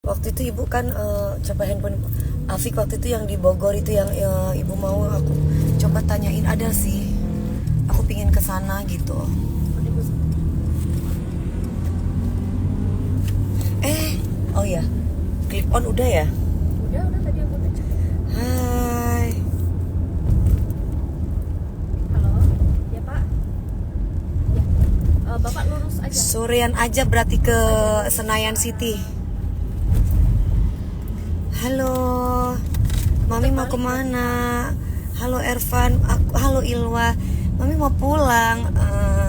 Waktu itu ibu kan coba handphone Afik waktu itu yang di Bogor itu yang ibu mau aku coba tanyain, ada sih. Aku pingin ke sana gitu. Oh ya, clip on udah ya? Udah tadi aku baca. Hai. Halo, ya Pak. Ya, Bapak lurus aja. Sorean aja berarti ke Senayan City. Halo, Mami mau kemana? Halo Ervan, halo Ilwa. Mami mau pulang.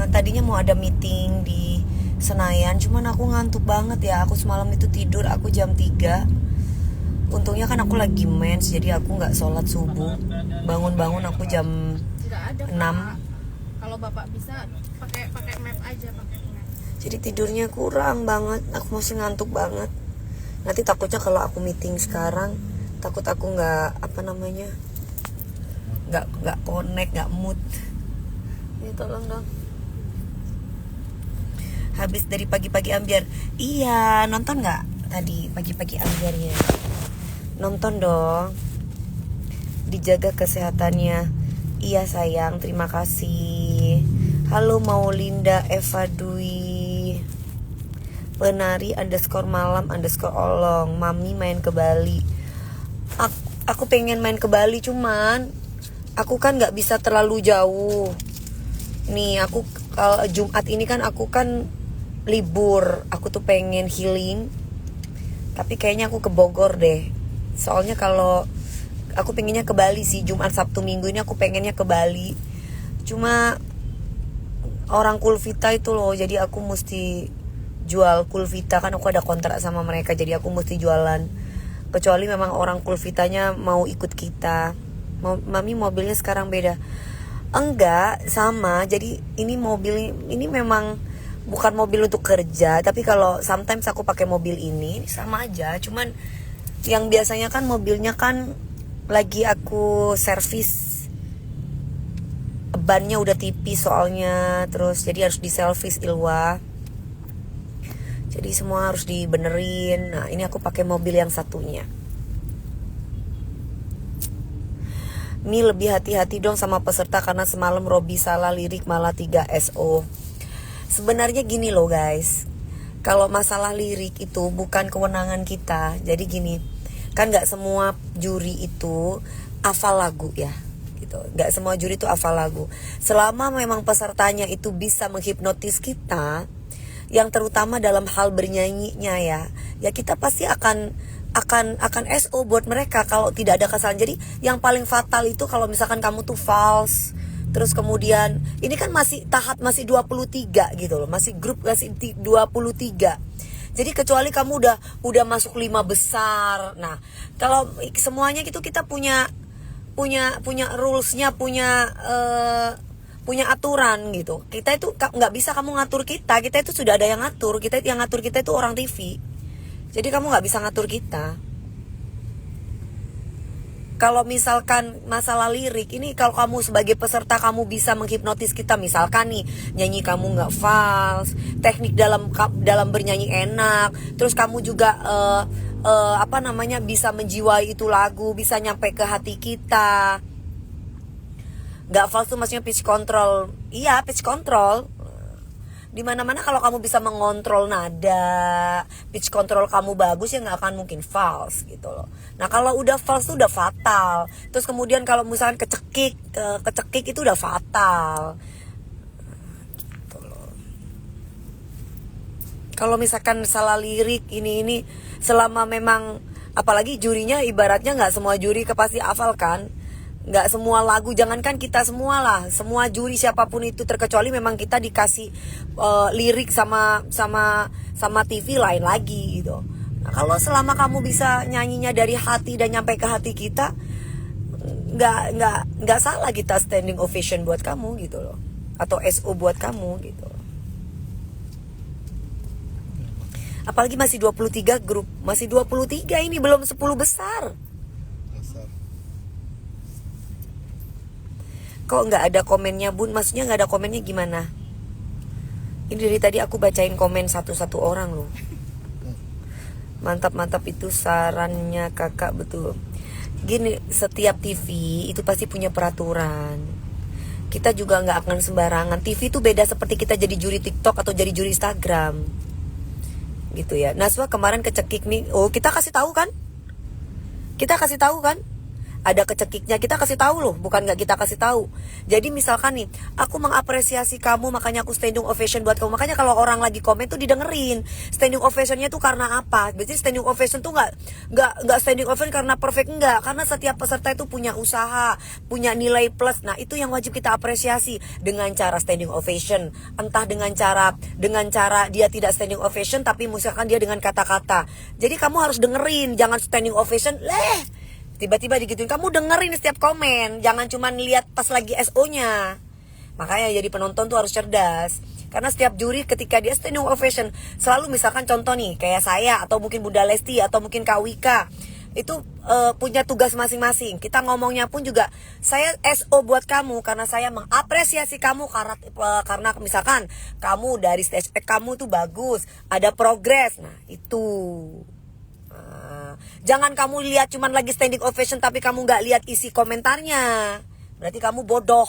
Tadinya mau ada meeting di Senayan, cuman aku ngantuk banget ya. Aku semalam itu tidur, aku jam 3. Untungnya kan aku lagi mens, jadi aku nggak sholat subuh. Bangun-bangun aku jam Nggak ada 6. Pak. Kalau Bapak bisa pakai map aja, pakai map. Jadi tidurnya kurang banget, aku masih ngantuk banget. Nanti takutnya kalau aku meeting sekarang, takut aku nggak nggak connect, nggak mood. Ini tolong dong. Habis dari pagi-pagi ambiar. Iya, nonton nggak tadi pagi-pagi ambiarnya? Nonton dong. Dijaga kesehatannya. Iya sayang, terima kasih. Halo Maulinda Eva Dwi. Penari _malam_olong. Mami main ke Bali. Aku pengen main ke Bali, cuman aku kan nggak bisa terlalu jauh. Nih aku kalau Jumat ini kan aku kan libur. Aku tuh pengen healing, tapi kayaknya aku ke Bogor deh. Soalnya kalau aku pengennya ke Bali sih, Jumat Sabtu Minggu ini aku pengennya ke Bali. Cuma orang Kulvita itu loh, jadi aku mesti jual Kulvita, kan aku ada kontrak sama mereka, jadi aku mesti jualan. Kecuali memang orang Kulvitanya mau ikut kita. Mami mobilnya sekarang beda. Enggak, sama. Jadi ini mobil ini memang bukan mobil untuk kerja, tapi kalau sometimes aku pakai mobil ini sama aja. Cuman yang biasanya kan mobilnya kan lagi aku servis, bannya udah tipis soalnya, terus jadi harus diservis Ilwa. Jadi semua harus dibenerin. Nah, ini aku pakai mobil yang satunya. Ini lebih hati-hati dong sama peserta karena semalam Robi salah lirik malah 3 SO. Sebenarnya gini loh guys, kalau masalah lirik itu bukan kewenangan kita. Jadi gini, kan gak semua juri itu hafal lagu ya gitu. Gak semua juri itu hafal lagu. Selama memang pesertanya itu bisa menghipnotis kita, yang terutama dalam hal bernyanyinya ya kita pasti akan SO buat mereka kalau tidak ada kesalahan. Jadi yang paling fatal itu kalau misalkan kamu tuh false, terus kemudian ini kan masih tahap masih 23 gitu loh, masih grup masih 23. Jadi kecuali kamu udah masuk 5 besar. Nah, kalau semuanya gitu kita punya rulesnya, punya aturan gitu. Kita itu nggak bisa kamu ngatur kita itu sudah ada yang ngatur. Yang ngatur kita itu orang TV. Jadi kamu nggak bisa ngatur kita. Kalau misalkan masalah lirik ini, kalau kamu sebagai peserta kamu bisa menghipnotis kita, misalkan nih nyanyi kamu nggak false, teknik dalam bernyanyi enak, terus kamu juga bisa menjiwai itu lagu, bisa nyampe ke hati kita. Nggak false tuh maksudnya pitch control. Iya, pitch control. Dimana-mana kalau kamu bisa mengontrol nada, pitch control kamu bagus, ya nggak akan mungkin false gitu loh. Nah kalau udah false tuh udah fatal. Terus kemudian kalau misalkan kecekik itu udah fatal gitu loh. Kalau misalkan salah lirik ini selama memang, apalagi jurinya ibaratnya nggak semua juri pasti hafal kan. Nggak semua lagu, jangankan kita semua lah, semua juri siapapun itu, terkecuali memang kita dikasih lirik sama TV lain lagi gitu. Nah, kalau selama kamu bisa nyanyinya dari hati dan nyampe ke hati kita, nggak salah kita standing ovation buat kamu gitu loh, atau SO buat kamu gitu. Apalagi masih 23 grup, masih 23 ini belum 10 besar. Kok nggak ada komennya Bun? Maksudnya nggak ada komennya gimana? Ini dari tadi aku bacain komen satu-satu orang loh. Mantap itu sarannya kakak, betul. Gini, setiap TV itu pasti punya peraturan. Kita juga nggak akan sembarangan. TV itu beda seperti kita jadi juri TikTok atau jadi juri Instagram, gitu ya. Naswa kemarin kecekik nih. Oh, kita kasih tahu kan? Ada kecekiknya, kita kasih tahu loh, bukan nggak kita kasih tahu. Jadi misalkan nih, aku mengapresiasi kamu, makanya aku standing ovation buat kamu. Makanya kalau orang lagi komen tuh didengerin. Standing ovationnya tuh karena apa? Berarti standing ovation tuh nggak standing ovation karena perfect, enggak. Karena setiap peserta itu punya usaha, punya nilai plus. Nah itu yang wajib kita apresiasi dengan cara standing ovation. Entah dengan cara dia tidak standing ovation, tapi misalkan dia dengan kata-kata. Jadi kamu harus dengerin, jangan standing ovation, tiba-tiba digituin. Kamu dengerin setiap komen, jangan cuma lihat pas lagi SO-nya. Makanya jadi penonton tuh harus cerdas. Karena setiap juri ketika dia standing ovation, selalu misalkan contoh nih, kayak saya atau mungkin Bunda Lesti atau mungkin Kak Wika, itu punya tugas masing-masing. Kita ngomongnya pun juga, saya SO buat kamu karena saya mengapresiasi kamu karena misalkan kamu dari stage kamu tuh bagus, ada progres. Nah, itu. Jangan kamu lihat cuman lagi standing ovation tapi kamu nggak lihat isi komentarnya, berarti kamu bodoh.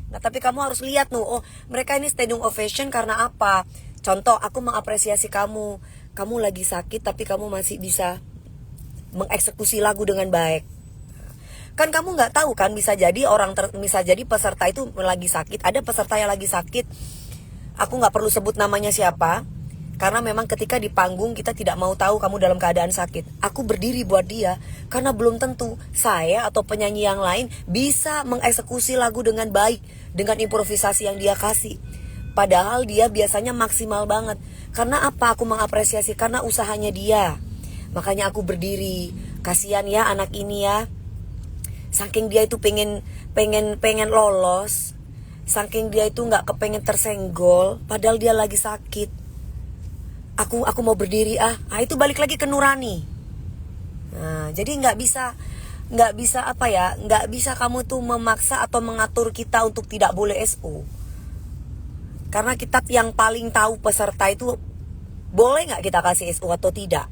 Nah tapi kamu harus lihat oh mereka ini standing ovation karena apa. Contoh, aku mengapresiasi kamu lagi sakit tapi kamu masih bisa mengeksekusi lagu dengan baik. Kan kamu nggak tahu kan, bisa jadi bisa jadi peserta itu lagi sakit, ada peserta yang lagi sakit, aku nggak perlu sebut namanya siapa. Karena memang ketika di panggung kita tidak mau tahu kamu dalam keadaan sakit. Aku berdiri buat dia karena belum tentu saya atau penyanyi yang lain bisa mengeksekusi lagu dengan baik dengan improvisasi yang dia kasih. Padahal dia biasanya maksimal banget. Karena apa aku mengapresiasi? Karena usahanya dia. Makanya aku berdiri. Kasihan ya anak ini ya. Saking dia itu pengen lolos, saking dia itu nggak kepengen tersenggol, padahal dia lagi sakit. Aku mau berdiri itu balik lagi ke nurani. Nah, jadi nggak bisa nggak bisa kamu tuh memaksa atau mengatur kita untuk tidak boleh SO. Karena kita yang paling tahu peserta itu boleh nggak kita kasih SO atau tidak.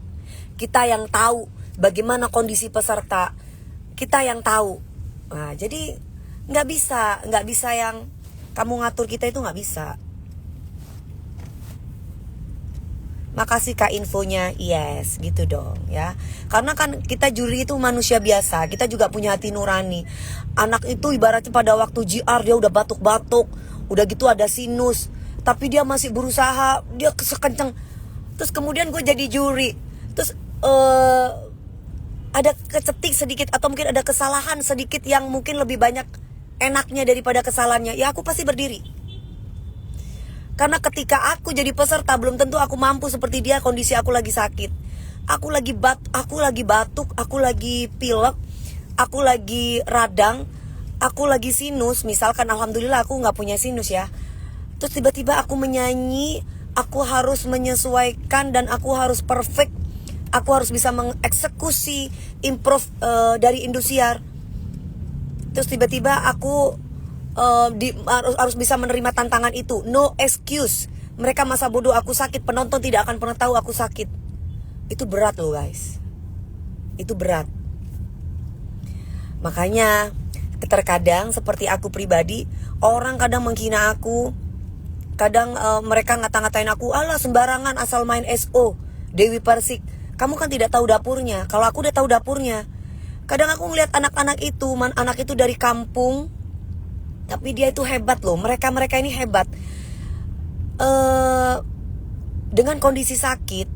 Kita yang tahu bagaimana kondisi peserta, kita yang tahu. Nah, jadi nggak bisa yang kamu ngatur kita itu nggak bisa. Makasih Kak infonya, yes gitu dong ya. Karena kan kita juri itu manusia biasa, kita juga punya hati nurani. Anak itu ibaratnya pada waktu JR dia udah batuk-batuk, udah gitu ada sinus, tapi dia masih berusaha, dia sekenceng. Terus kemudian gue jadi juri, terus ada kecetik sedikit atau mungkin ada kesalahan sedikit yang mungkin lebih banyak enaknya daripada kesalahannya, ya aku pasti berdiri. Karena ketika aku jadi peserta belum tentu aku mampu seperti dia, kondisi aku lagi sakit. Aku lagi batuk, aku lagi pilek, aku lagi radang, aku lagi sinus. Misalkan alhamdulillah aku gak punya sinus ya. Terus tiba-tiba aku menyanyi, aku harus menyesuaikan dan aku harus perfect. Aku harus bisa mengeksekusi improv dari Indosiar. Terus tiba-tiba aku harus bisa menerima tantangan itu. No excuse. Mereka masa bodoh aku sakit, penonton tidak akan pernah tahu aku sakit. Itu berat loh guys. Itu berat. Makanya terkadang seperti aku pribadi, orang kadang menghina aku. Kadang mereka ngata-ngatain aku, alah sembarangan asal main SO. Dewi Persik, kamu kan tidak tahu dapurnya. Kalau aku udah tahu dapurnya. Kadang aku ngeliat anak-anak itu dari kampung, tapi dia itu hebat loh. Mereka ini hebat. Dengan kondisi sakit,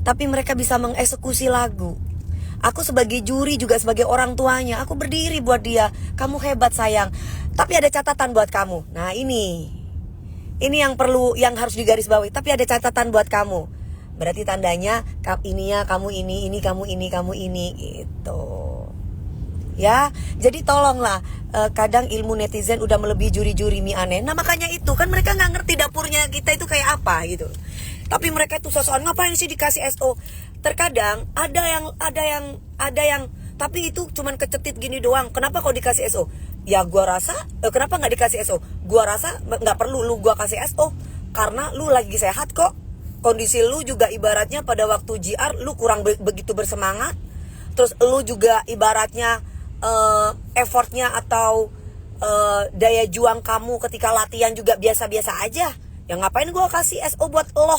tapi mereka bisa mengeksekusi lagu. Aku sebagai juri juga sebagai orang tuanya, aku berdiri buat dia. Kamu hebat sayang. Tapi ada catatan buat kamu. Nah ini yang harus digarisbawahi. Tapi ada catatan buat kamu. Berarti tandanya kamu ini kamu ini gitu. Ya, jadi tolonglah. Kadang ilmu netizen udah melebihi juri-juri mie aneh. Nah makanya itu kan mereka nggak ngerti dapurnya kita itu kayak apa gitu. Tapi mereka itu sosokan ngapain sih dikasih SO. Terkadang ada yang tapi itu cuman kecetit gini doang. Kenapa kok dikasih SO? Ya gua rasa kenapa nggak dikasih SO? Gua rasa nggak perlu lu gua kasih SO karena lu lagi sehat kok. kondisi lu juga ibaratnya pada waktu JR lu kurang begitu bersemangat. Terus lu juga ibaratnya effortnya atau daya juang kamu ketika latihan juga biasa-biasa aja. Ya ngapain gue kasih SO buat lo?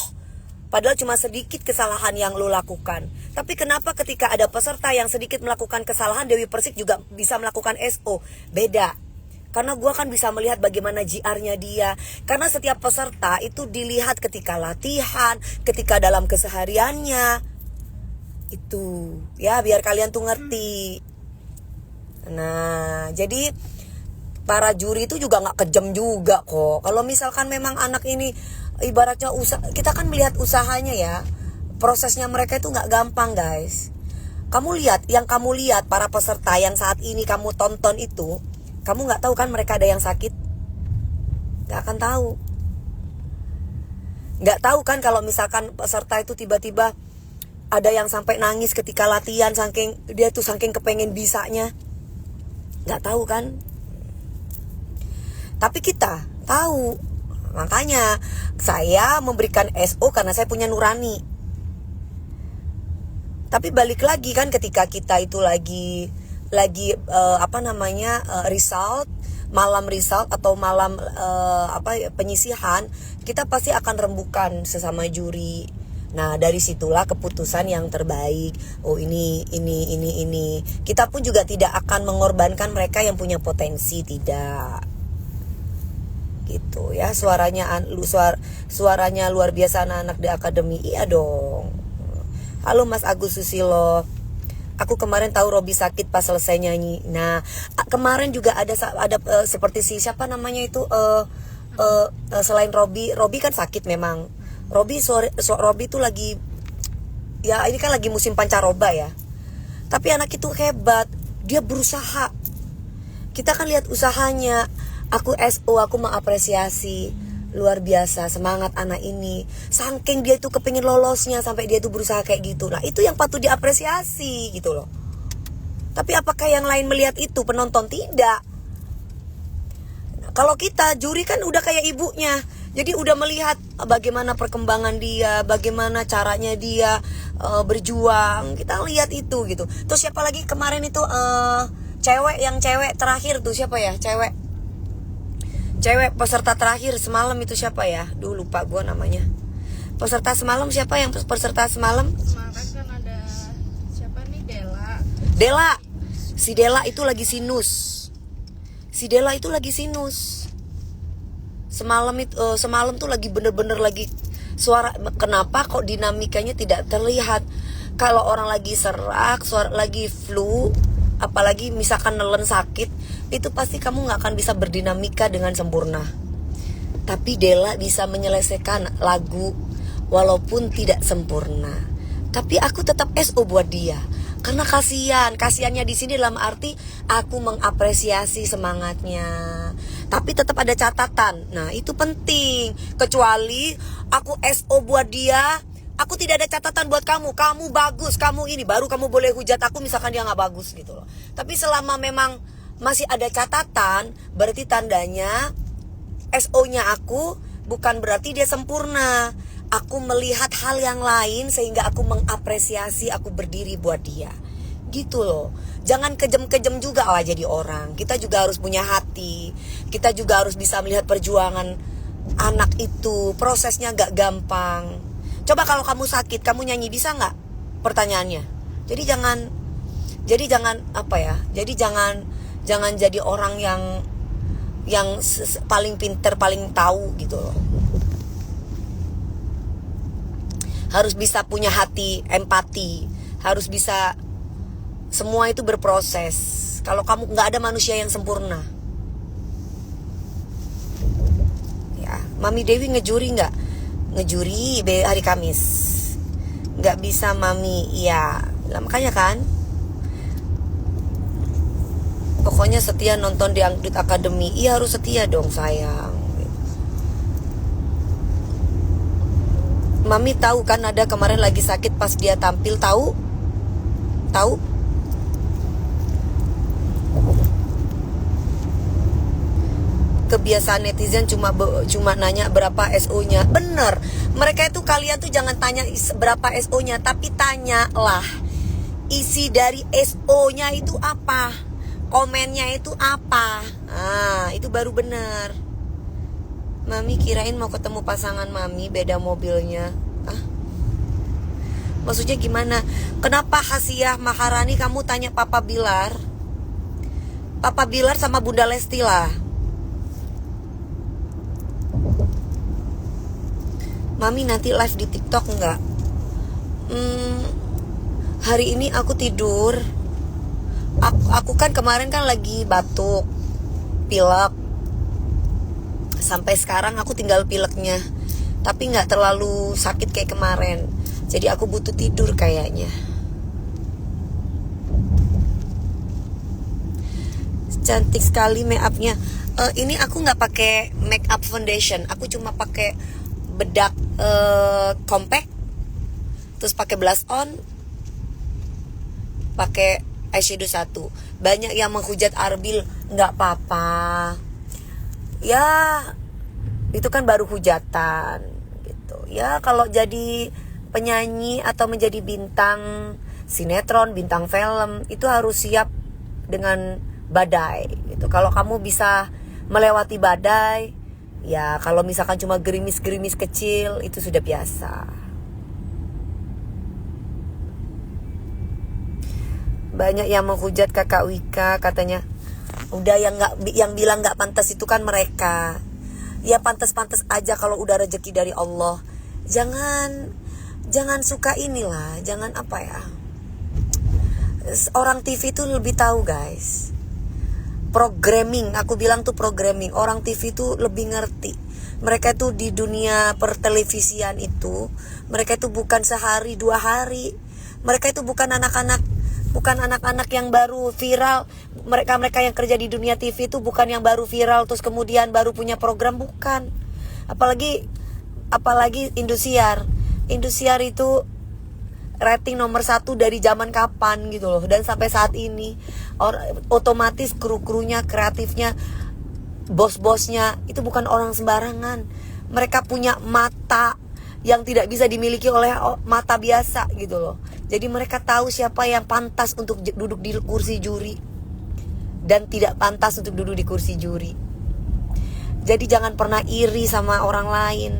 Padahal cuma sedikit kesalahan yang lu lakukan. Tapi kenapa ketika ada peserta yang sedikit melakukan kesalahan, Dewi Persik juga bisa melakukan SO? Beda. Karena gue kan bisa melihat bagaimana JR-nya dia. Karena setiap peserta itu dilihat ketika latihan, ketika dalam kesehariannya. Itu ya biar kalian tuh ngerti. Nah jadi para juri itu juga gak kejam juga kok. Kalau misalkan memang anak ini ibaratnya kita kan melihat usahanya ya. Prosesnya mereka itu gak gampang guys. Kamu lihat, yang kamu lihat para peserta yang saat ini kamu tonton itu, kamu gak tahu kan mereka ada yang sakit? Gak akan tahu. Gak tahu kan kalau misalkan peserta itu tiba-tiba ada yang sampai nangis ketika latihan, saking kepengen bisanya. Gak tahu kan? Tapi kita tahu. Makanya saya memberikan SO karena saya punya nurani. Tapi balik lagi kan ketika kita itu lagi result, malam result atau malam penyisihan, kita pasti akan rembukan sesama juri. Nah dari situlah keputusan yang terbaik. Oh ini. Kita pun juga tidak akan mengorbankan mereka yang punya potensi, tidak. Gitu ya, suaranya luar biasa anak-anak di akademi. Iya dong. Halo Mas Agus Susilo. Aku kemarin tahu Robi sakit pas selesai nyanyi. Nah kemarin juga ada seperti siapa namanya itu selain Robi kan sakit memang. Robi itu lagi ya, ini kan lagi musim pancaroba ya. Tapi anak itu hebat, dia berusaha. Kita kan lihat usahanya. Aku SO, aku mengapresiasi. Luar biasa semangat anak ini. Saking dia itu kepingin lolosnya sampai dia itu berusaha kayak gitu. Nah itu yang patut diapresiasi gitu loh. Tapi apakah yang lain melihat itu? Penonton tidak. Nah, kalau kita juri kan udah kayak ibunya. Jadi udah melihat bagaimana perkembangan dia, bagaimana caranya dia berjuang. Kita lihat itu gitu. Terus siapa lagi kemarin itu cewek terakhir tuh siapa ya? Cewek peserta terakhir semalam itu siapa ya? Duh lupa gue namanya. Peserta semalam siapa yang peserta semalam? Kemarin kan ada siapa nih, Dela. Si Dela itu lagi sinus. Semalam tuh lagi bener-bener lagi suara. Kenapa kok dinamikanya tidak terlihat? Kalau orang lagi serak, lagi flu, apalagi misalkan nelen sakit, itu pasti kamu gak akan bisa berdinamika dengan sempurna. Tapi Dela bisa menyelesaikan lagu walaupun tidak sempurna. Tapi aku tetap SO buat dia. Karena kasihannya di sini dalam arti aku mengapresiasi semangatnya. Tapi tetap ada catatan. Nah itu penting. Kecuali aku SO buat dia, aku tidak ada catatan buat kamu. Kamu bagus, kamu ini, baru kamu boleh hujat aku misalkan dia gak bagus gitu loh. Tapi selama memang masih ada catatan, berarti tandanya SO-nya aku bukan berarti dia sempurna. Aku melihat hal yang lain sehingga aku mengapresiasi, aku berdiri buat dia. Gitu loh. Jangan kejam-kejam juga lah jadi orang. Kita juga harus punya hati. Kita juga harus bisa melihat perjuangan anak itu. Prosesnya gak gampang. Coba kalau kamu sakit, kamu nyanyi bisa gak? Pertanyaannya. Jadi jangan jadi orang yang paling pinter, paling tahu gitu loh. Harus bisa punya hati, empati. Harus bisa, semua itu berproses. Kalau kamu gak ada manusia yang sempurna. Ya, Mami Dewi ngejuri gak? Ngejuri hari Kamis. Gak bisa Mami, ya makanya kan. Pokoknya setia nonton di Angkrit Academy. Iya harus setia dong sayang. Mami tahu kan ada kemarin lagi sakit pas dia tampil, tahu? kebiasaan netizen cuma nanya berapa SO-nya. Bener, mereka itu, kalian tuh jangan tanya berapa SO-nya, tapi tanyalah isi dari SO-nya itu apa, komennya itu apa. Itu baru bener. Mami kirain mau ketemu pasangan Mami, beda mobilnya. Maksudnya gimana? Kenapa Hasyiah Maharani kamu tanya Papa Bilar? Papa Bilar sama Bunda Lesti lah. Mami nanti live di TikTok enggak? Hari ini aku tidur. Aku kan kemarin kan lagi batuk, pilek. Sampai sekarang aku tinggal pileknya, tapi nggak terlalu sakit kayak kemarin. Jadi aku butuh tidur kayaknya. Cantik sekali make upnya. Ini aku nggak pakai make up foundation, aku cuma pakai bedak compact, terus pakai blush on, pakai eyeshadow 1. Banyak yang menghujat Arbil, nggak apa-apa. Ya, itu kan baru hujatan gitu. Ya, kalau jadi penyanyi atau menjadi bintang sinetron, bintang film, itu harus siap dengan badai gitu. Kalau kamu bisa melewati badai, ya kalau misalkan cuma gerimis-gerimis kecil, itu sudah biasa. Banyak yang menghujat Kakak Wika, katanya udah yang bilang nggak pantas itu kan mereka. Ya pantas-pantas aja kalau udah rezeki dari Allah. Jangan suka inilah, jangan apa ya. Orang TV itu lebih tahu, guys. Programming, aku bilang tuh programming. Orang TV itu lebih ngerti. Mereka tuh di dunia pertelevisian itu, mereka itu bukan sehari 2 hari. Mereka itu bukan anak-anak yang baru viral. Mereka yang kerja di dunia TV itu bukan yang baru viral terus kemudian baru punya program, bukan. Apalagi Indosiar. Indosiar itu rating nomor 1 dari zaman kapan gitu loh, dan sampai saat ini otomatis kru-krunya, kreatifnya, bos-bosnya itu bukan orang sembarangan. Mereka punya mata yang tidak bisa dimiliki oleh mata biasa gitu loh. Jadi mereka tahu siapa yang pantas untuk duduk di kursi juri dan tidak pantas untuk duduk di kursi juri. Jadi jangan pernah iri sama orang lain.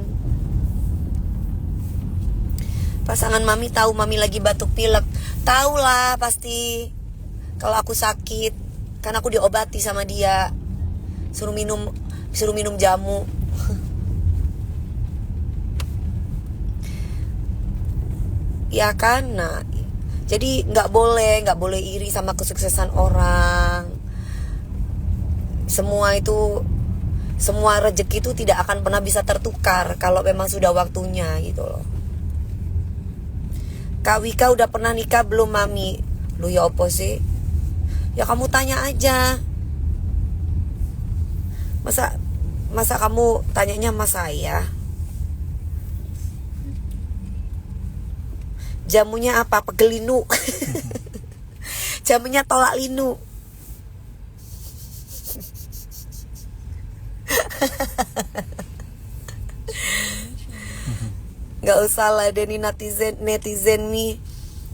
Pasangan Mami tahu Mami lagi batuk pilek. Tahu lah pasti. Kalau aku sakit, kan aku diobati sama dia. Suruh minum jamu. Ya kan, nah, jadi nggak boleh iri sama kesuksesan orang. Semua rezeki itu tidak akan pernah bisa tertukar kalau memang sudah waktunya gitu loh. Kak Wika udah pernah nikah belum, Mami? Lu ya opo sih? Ya kamu tanya aja. Masa kamu tanyanya sama saya? Jamunya apa? Pegelinu. Jamunya tolak linu. Gak usah ladeni netizen nih,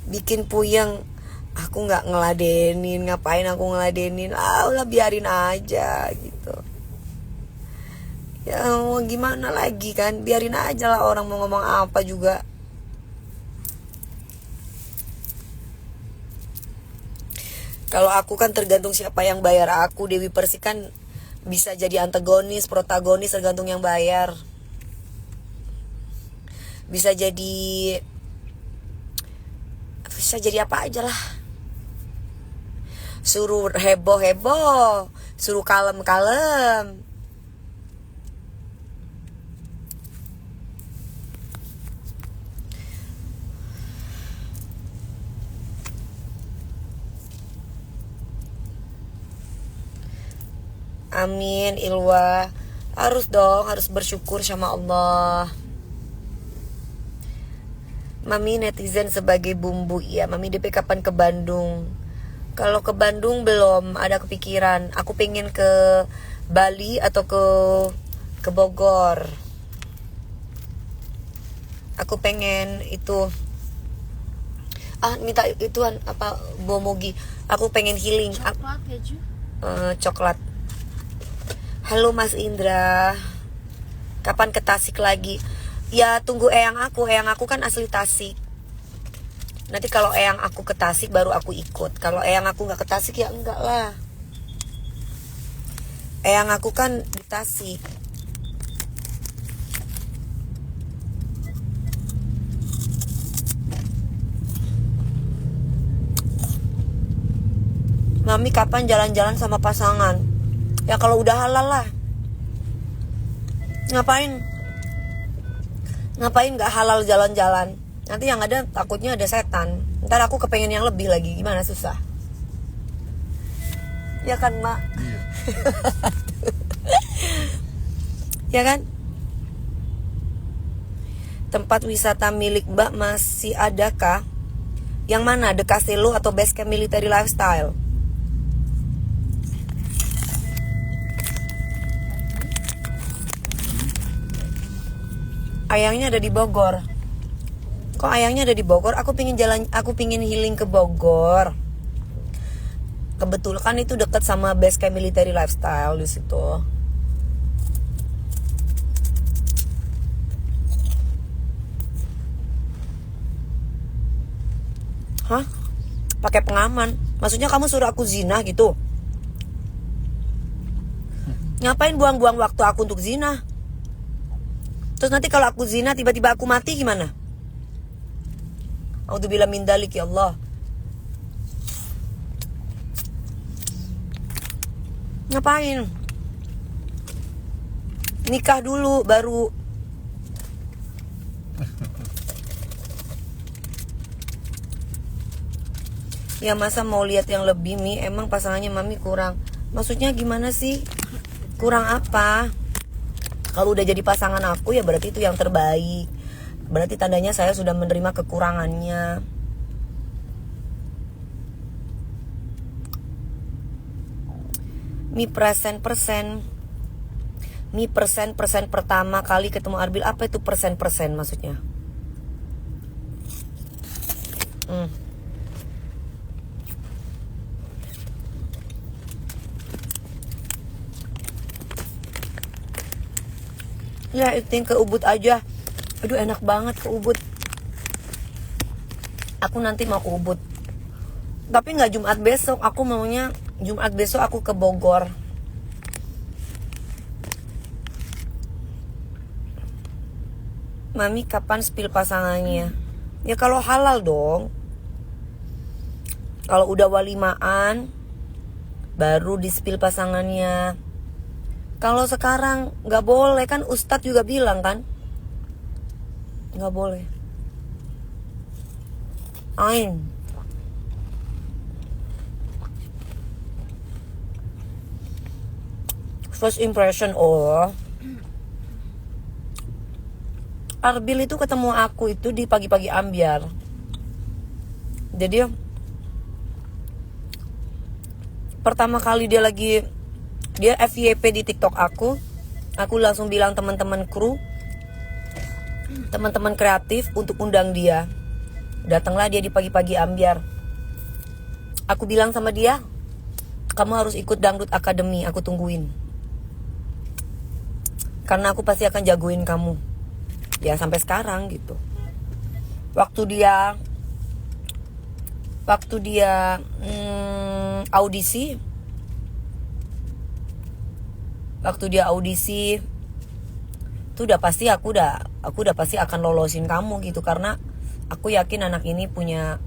bikin puyeng. Aku gak ngeladenin, ngapain aku ngeladenin? Udah biarin aja gitu. Ya mau gimana lagi kan, biarin aja lah, orang mau ngomong apa juga. Kalau aku kan tergantung siapa yang bayar aku. Dewi Persik kan bisa jadi antagonis, protagonis, tergantung yang bayar. Bisa jadi apa aja lah. Suruh heboh, suruh kalem. Amin, Ilwa. Harus bersyukur sama Allah. Mami netizen sebagai bumbu. Ya, Mami DP kapan ke Bandung? Kalau ke Bandung belum ada kepikiran. Aku pengen ke Bali atau ke Bogor. Aku pengen itu minta ituan apa bomogi. Aku pengen healing. Coklat keju. Coklat. Halo Mas Indra, kapan ke Tasik lagi? Ya tunggu eyang aku kan asli Tasik. Nanti kalau eyang aku ke Tasik baru aku ikut. Kalau eyang aku nggak ke Tasik ya enggak lah. Eyang aku kan di Tasik. Mami kapan jalan-jalan sama pasangan? Ya kalau udah halal lah. Ngapain gak halal jalan-jalan? Nanti yang ada takutnya ada setan. Ntar aku kepengen yang lebih lagi. Gimana, susah? Ya kan Mak? Iya. Ya kan? Tempat wisata milik Mbak masih adakah? Yang mana? The Castello atau Base Camp Military Lifestyle? Ayangnya ada di Bogor. Kok ayangnya ada di Bogor? Aku pingin healing ke Bogor. Kebetulan kan itu dekat sama Base Camp Military Lifestyle di situ. Hah? Pakai pengaman? Maksudnya kamu suruh aku zina gitu? Ngapain buang-buang waktu aku untuk zina? Terus nanti kalau aku zina tiba-tiba aku mati gimana? A'udzubillah min dzalik ya Allah. Ngapain? Nikah dulu baru. Ya masa mau lihat yang lebih Mi, emang pasangannya Mami kurang. Maksudnya gimana sih? Kurang apa? Kalau udah jadi pasangan aku ya berarti itu yang terbaik. Berarti tandanya saya sudah menerima kekurangannya. Mi persen pertama kali ketemu Arbil. Apa itu persen maksudnya? Ya itu ke Ubud aja. Aduh enak banget ke Ubud. Aku nanti mau ke Ubud. Tapi gak Jumat besok. Aku maunya Jumat besok aku ke Bogor. Mami kapan spill pasangannya? Ya kalau halal dong. Kalau udah walimaan baru di spill pasangannya. Kalau sekarang nggak boleh kan, Ustadz juga bilang kan nggak boleh. Ain. First impression, Arbil itu ketemu aku itu di pagi-pagi ambiar. Jadi pertama kali dia FYP di TikTok aku langsung bilang teman-teman kru, teman-teman kreatif untuk undang dia. Datanglah dia di pagi-pagi ambiar. Aku bilang sama dia, kamu harus ikut Dangdut Academy, aku tungguin. Karena aku pasti akan jagoin kamu. Ya sampai sekarang gitu. Waktu dia audisi, itu udah pasti aku udah pasti akan lolosin kamu gitu, karena aku yakin anak ini punya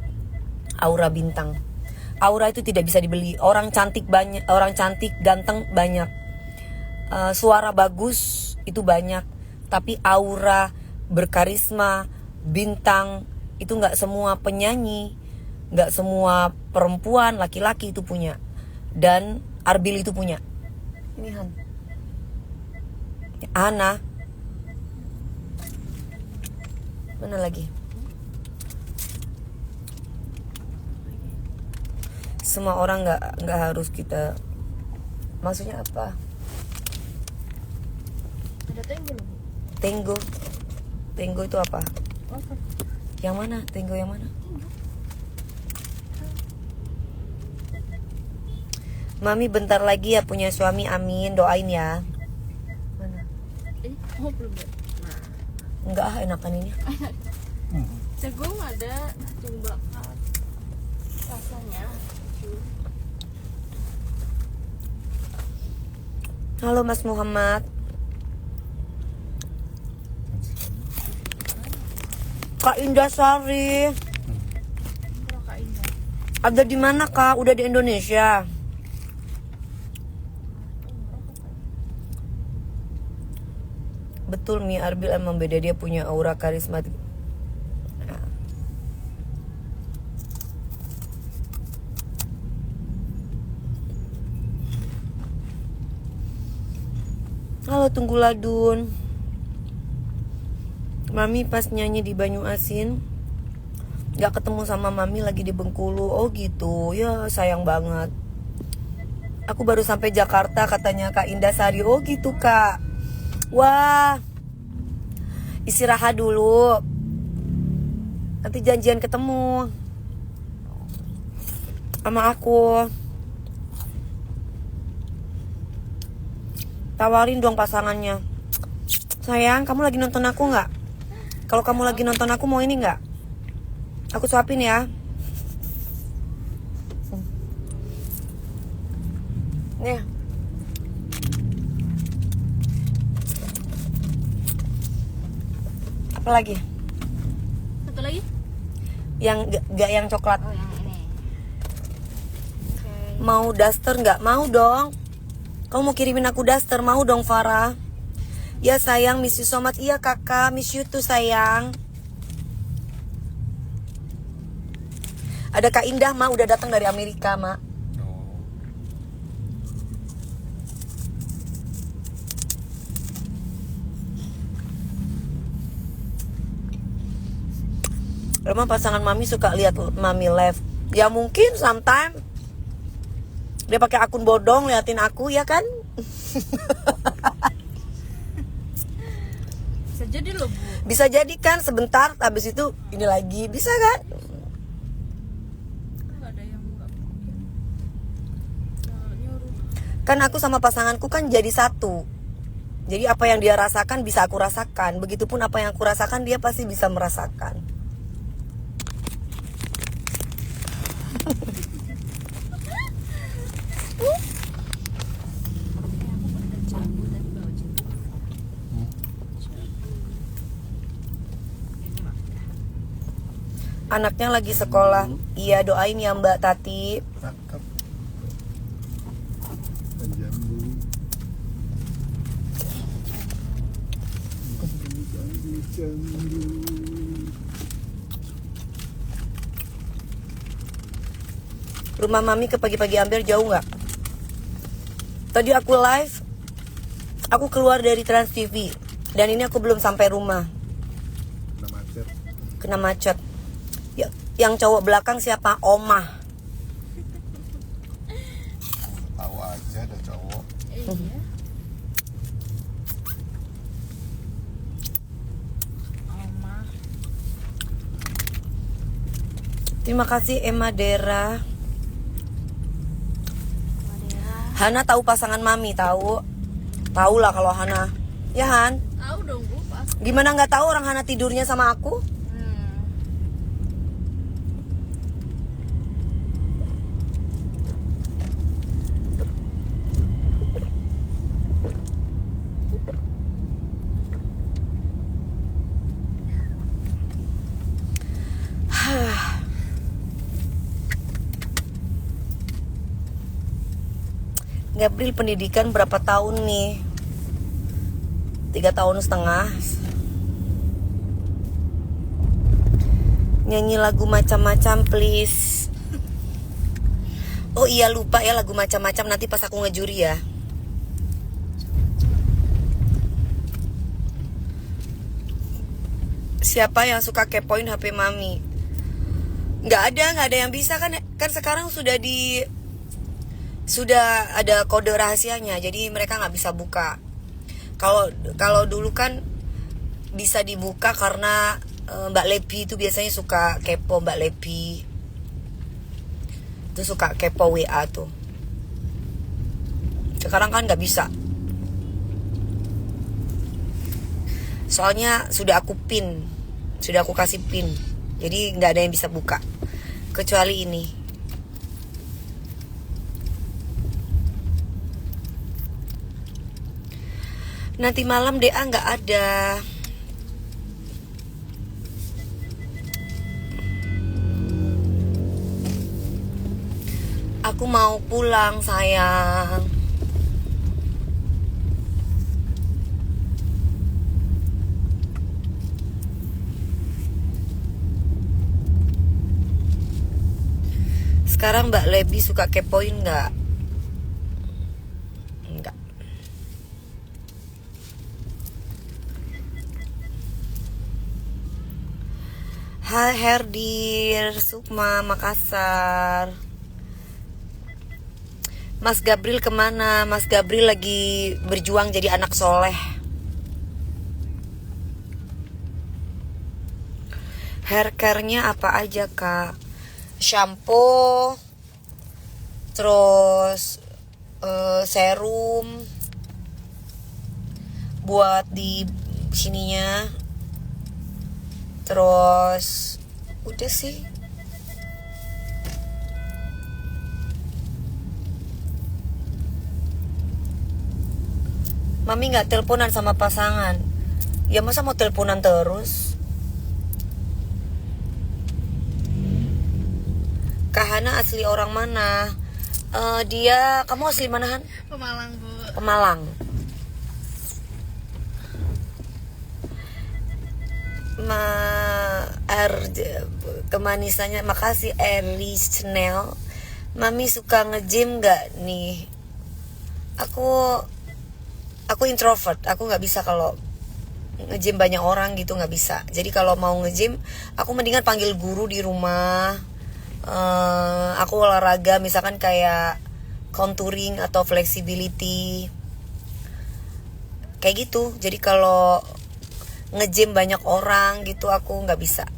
aura bintang. Aura itu tidak bisa dibeli. Orang cantik ganteng banyak, suara bagus itu banyak, tapi aura, berkarisma, bintang itu nggak semua penyanyi, nggak semua perempuan, laki-laki itu punya. Dan Arbil itu punya. Ini Han. Ana. Mana lagi? Semua orang nggak harus kita. Maksudnya apa? Ada Tenggo loh, Bu. Tenggo. Tenggo itu apa? Oh, Yang mana? Tenggo yang mana? Mami bentar lagi ya punya suami, amin, doain ya. Mana? Belum ya? Nah, Enggak ah, enakan ini. jagung ada, jagung bakar. Rasanya. Halo Mas Muhammad. Kak Indah Sari. Kalau Kak Indah. Ada di mana Kak? Udah di Indonesia. Betul Mi Arbil emang beda, dia punya aura karismatik. Halo Tunggu Ladun. Mami pas nyanyi di Banyu Asin gak ketemu sama Mami, lagi di Bengkulu. Oh gitu, ya sayang banget. Aku baru sampai Jakarta katanya Kak Indah Sari. Oh gitu Kak. Wah, istirahat dulu, nanti janjian ketemu sama aku. Tawarin dong pasangannya. Sayang, kamu lagi nonton aku nggak? Kalau kamu lagi nonton aku, mau ini nggak? Aku suapin ya. Nih. Apa lagi? Satu lagi? Yang gak yang coklat. Oh, yang ini. Oke. Mau daster nggak? Mau dong. Kamu mau kirimin aku daster? Mau dong Farah. Ya sayang, miss you so much. Iya kakak, miss you tuh sayang. Ada Kak Indah Ma, udah datang dari Amerika Ma. Emang pasangan Mami suka lihat Mami live? Ya mungkin sometime dia pakai akun bodong liatin aku, ya kan? Bisa jadi loh, Bu. Bisa jadi kan, sebentar habis itu ini lagi, bisa kan? Enggak ada yang enggak mungkin. Nyuruh. Kan aku sama pasanganku kan jadi satu. Jadi apa yang dia rasakan bisa aku rasakan. Begitupun apa yang aku rasakan dia pasti bisa merasakan. Anaknya lagi sekolah. Iya, doain ya Mbak Tati. Cakep. Jambu. Jambu. Rumah Mami ke pagi-pagi Amber jauh nggak? Tadi aku live, aku keluar dari Trans TV dan ini aku belum sampai rumah. Kena macet. Kena macet. Ya, yang cowok belakang siapa? Omah. Tahu aja ada cowok. Iya. Oma. Terima kasih Emma Dera. Madera. Hana tahu pasangan Mami, tahu? Tahu lah kalau Hana. Ya Han, Tahu dong, Bu, pas. gimana nggak tahu orang Hana tidurnya sama aku? Gabriel pendidikan berapa tahun nih? 3,5 tahun. Nyanyi lagu macam-macam please. Oh iya lupa ya, lagu macam-macam nanti pas aku ngejuri ya. Siapa yang suka kepoin HP Mami? Nggak ada yang bisa kan sekarang sudah ada kode rahasianya, jadi mereka nggak bisa buka. Kalau dulu kan bisa dibuka karena Mbak Lepi itu biasanya suka kepo. Mbak Lepi itu suka kepo WA tuh. Sekarang kan nggak bisa. Soalnya sudah aku kasih pin. Jadi nggak ada yang bisa buka kecuali ini. Nanti malam DA nggak ada. Aku mau pulang sayang. Sekarang Mbak Lebi suka kepoin nggak? Enggak. Hai Herdir, Sukma, Makassar. Mas Gabriel kemana? Mas Gabriel lagi berjuang jadi anak soleh. Hair care-nya apa aja kak? Shampoo, terus serum buat di sininya, terus udah sih. Mami nggak teleponan sama pasangan. Ya masa mau teleponan terus? Kahana asli orang mana? Dia, kamu asli mana Han? Pemalang Bu. Pemalang. Kemanisannya, makasih Ellie Chanel. Mami suka nge-gym nggak nih? Aku introvert, aku nggak bisa kalau nge-gym banyak orang gitu, nggak bisa. Jadi kalau mau nge-gym, aku mendingan panggil guru di rumah. Aku olahraga misalkan kayak contouring atau flexibility kayak gitu. Jadi kalau nge-gym banyak orang gitu aku nggak bisa.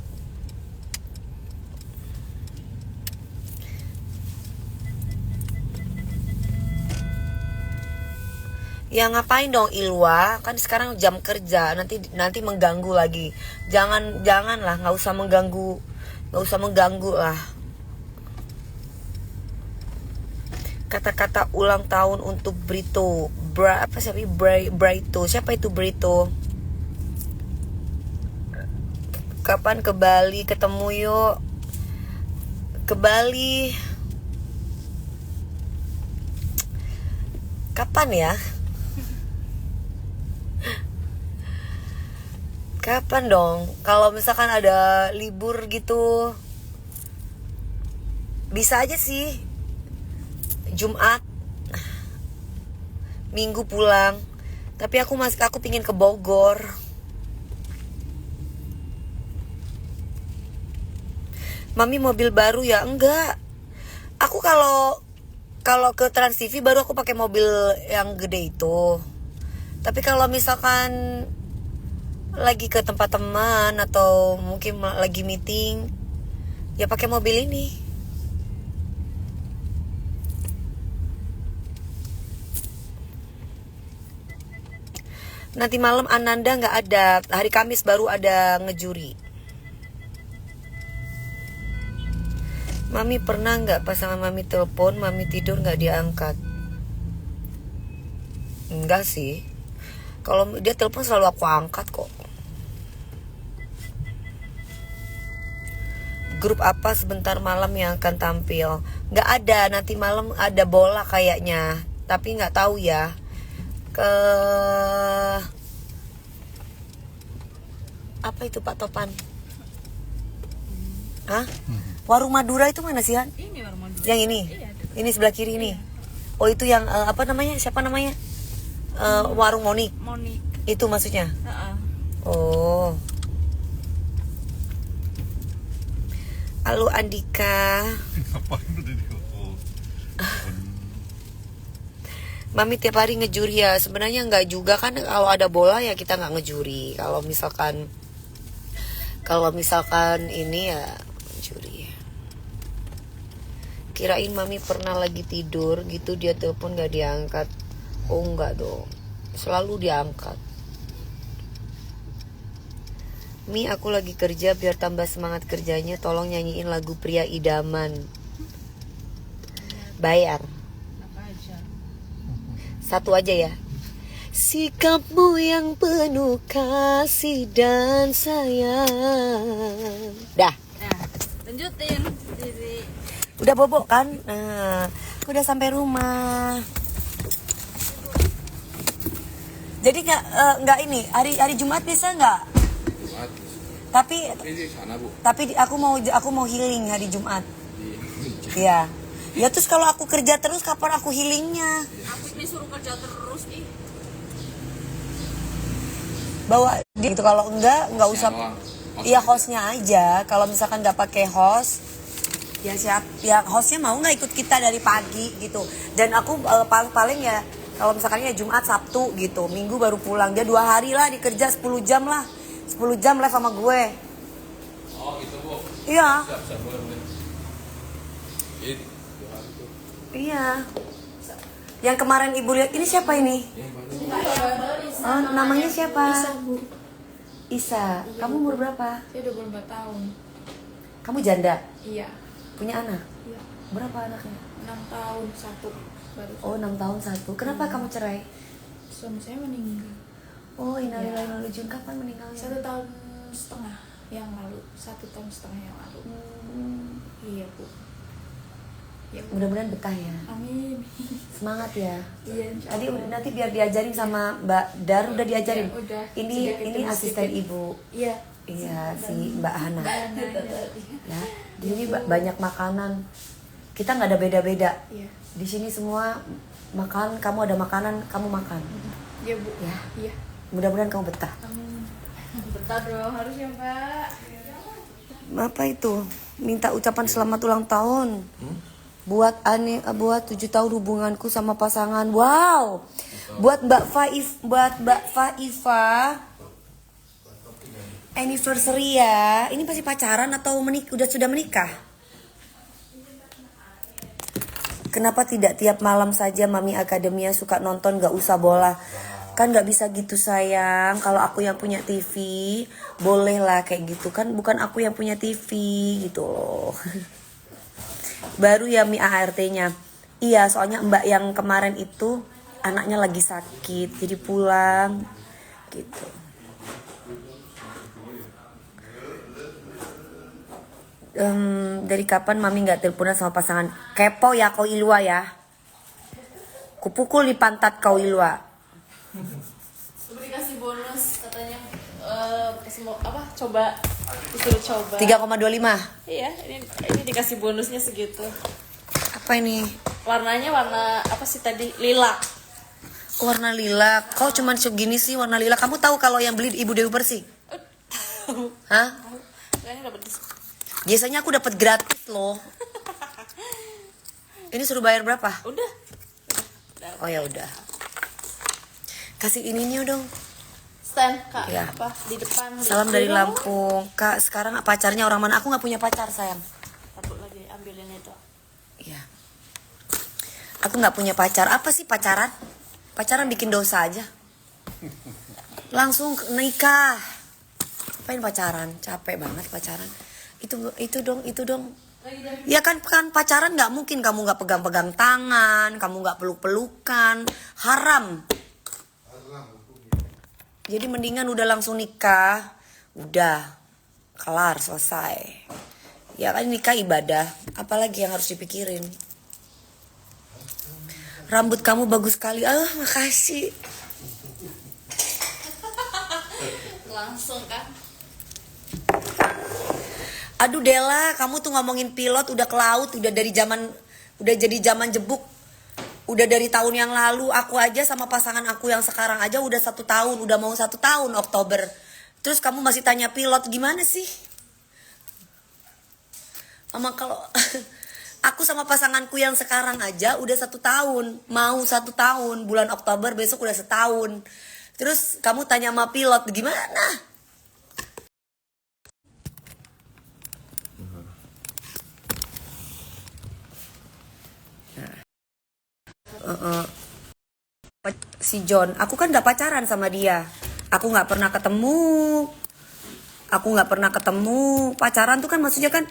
Ya ngapain dong Ilwa, kan sekarang jam kerja, nanti mengganggu lagi. Janganlah, nggak usah mengganggu lah. Kata-kata ulang tahun untuk Brito. Brito? Siapa itu Brito? Kapan ke Bali? Ketemu yuk. Ke Bali. Kapan ya? Kapan dong? Kalau misalkan ada libur gitu, bisa aja sih. Jumat, Minggu pulang. Tapi aku pingin ke Bogor. Mami mobil baru ya? Enggak. Aku kalau ke Trans TV baru aku pakai mobil yang gede itu. Tapi kalau misalkan lagi ke tempat teman atau mungkin lagi meeting, ya pakai mobil ini. Nanti malam Ananda nggak ada, hari Kamis baru ada ngejuri. Mami pernah nggak pas sama Mami telepon, Mami tidur nggak diangkat? Enggak sih. Kalau dia telepon selalu aku angkat kok. Grup apa sebentar malam yang akan tampil? Nggak ada, nanti malam ada bola kayaknya, tapi nggak tahu ya. Apa itu Pak Topan? Hah? Warung Madura itu mana sih Han? Ini Warung Madura. Yang ini? Iya, Ini sebelah kiri ini. Oh itu yang apa namanya? Siapa namanya? Warung Monik. Monik. Itu maksudnya? Heeh. Oh. Halo Andika. Ngapain udah di Mami tiap hari ngejuri ya. Sebenarnya nggak juga kan, kalau ada bola ya kita nggak ngejuri. Kalau misalkan ini ya ngejuri. Kirain Mami pernah lagi tidur gitu dia telepon nggak diangkat. Oh nggak dong, selalu diangkat. Mi, aku lagi kerja, biar tambah semangat kerjanya tolong nyanyiin lagu Pria Idaman. Bayar. Apa aja? Satu aja ya. Sikapmu yang penuh kasih dan sayang. Dah. Nah, lanjutin. Jadi Udah bobo kan? Nah, aku udah sampai rumah. Jadi nggak ini hari Jumat bisa nggak? Tapi aku mau healing hari Jumat. Iya. Ya terus kalau aku kerja terus kapan aku healingnya? aku ini suruh kerja terus ih. Bawa gitu, kalau enggak usah. Iya, hostnya aja. Kalau misalkan nggak pakai host, ya hostnya mau nggak ikut kita dari pagi gitu. Dan aku paling ya kalau misalkan ya Jumat Sabtu gitu, Minggu baru pulang. Dia 2 hari lah dikerja 10 jam lah. 10 jam live sama gue. Oh gitu Bu. Iya. Siap boleh. Iya. Yang kemarin ibu lihat ini siapa ini? Oh, namanya siapa? Isa, Bu. Isa. Kamu umur berapa? Saya 24 tahun. Kamu janda? Iya. Punya anak? Iya. Berapa anaknya? 6 tahun satu baru. Oh, 6 tahun satu. Kenapa kamu cerai? Suami saya meninggal. Oh, innalillahi wa inna ilaihi raji'un. Kapan meninggalnya? 1,5 tahun yang lalu. 1,5 tahun yang lalu. Iya, Bu. Ya, Bu. Mudah-mudahan betah ya. Amin. Semangat ya. Iya, Tadi nanti biar diajarin sama Mbak Dar, udah diajarin. Ya, udah. Ini Sedikit asisten sedikit. ibu. Iya. Iya, si Mbak Hana. Iya. Ya, di sini banyak makanan. Kita nggak ada beda-beda. Iya. Di sini semua makan, kamu ada makanan, kamu makan. Iya, Bu. Ya. Iya. Mudah-mudahan kamu betah. Amin. Betah dong harusnya, Mbak. Apa itu? Minta ucapan selamat ulang tahun. Buat 7 tahun hubunganku sama pasangan. Wow. Buat Mbak Faifa. Anniversary ya. Ini pasti pacaran atau sudah menikah? Kenapa tidak tiap malam saja Mami Akademia suka nonton, gak usah bola? Kan gak bisa gitu sayang. Kalau aku yang punya TV, boleh lah kayak gitu. Kan bukan aku yang punya TV gitu loh. Baru ya Mi ART-nya. Iya, soalnya Mbak yang kemarin itu anaknya lagi sakit, jadi pulang gitu. Dari kapan Mami nggak teleponan sama pasangan? Kepo ya kau Ilwa ya. Kupukul di pantat kau Ilwa. Dikasih bonus katanya coba disuruh coba. 3,25. Iya, ini dikasih bonusnya segitu. Apa ini? Warnanya warna apa sih tadi? Lila. Warna lila. Kau cuman segini sih warna lila. Kamu tahu kalau yang beli Ibu Dewi Bersih? Hah? Kayaknya dapat diskon. Biasanya aku dapat gratis loh. Ini suruh bayar berapa? Udah. Oh ya udah. Kasih ininya dong. Stand Kak, Ya. apa di depan. Salam dari Lampung. Kak, sekarang pacarnya orang mana? Aku nggak punya pacar sayang. Takut lagi ambilin itu. Iya. Aku nggak punya pacar. Apa sih pacaran? Pacaran bikin dosa aja. Langsung nikah. Apain pacaran? Capek banget pacaran. Itu dong. Ya kan pacaran nggak mungkin kamu nggak pegang-pegang tangan, kamu nggak peluk-pelukan, haram. Jadi mendingan udah langsung nikah, udah kelar selesai. Ya kan nikah ibadah, apalagi yang harus dipikirin. Rambut kamu bagus sekali, makasih. Langsung kan. Aduh Della, kamu tuh ngomongin pilot udah ke laut, udah jadi zaman jebuk. Udah dari tahun yang lalu. Aku aja sama pasangan aku yang sekarang aja udah 1 tahun, udah mau 1 tahun Oktober. Terus kamu masih tanya pilot, gimana sih? Mama Aku sama pasanganku yang sekarang aja udah 1 tahun. Mau 1 tahun. Bulan Oktober besok udah setahun. Terus kamu tanya sama pilot gimana? Si John, aku kan gak pacaran sama dia. Aku gak pernah ketemu. Pacaran tuh kan maksudnya kan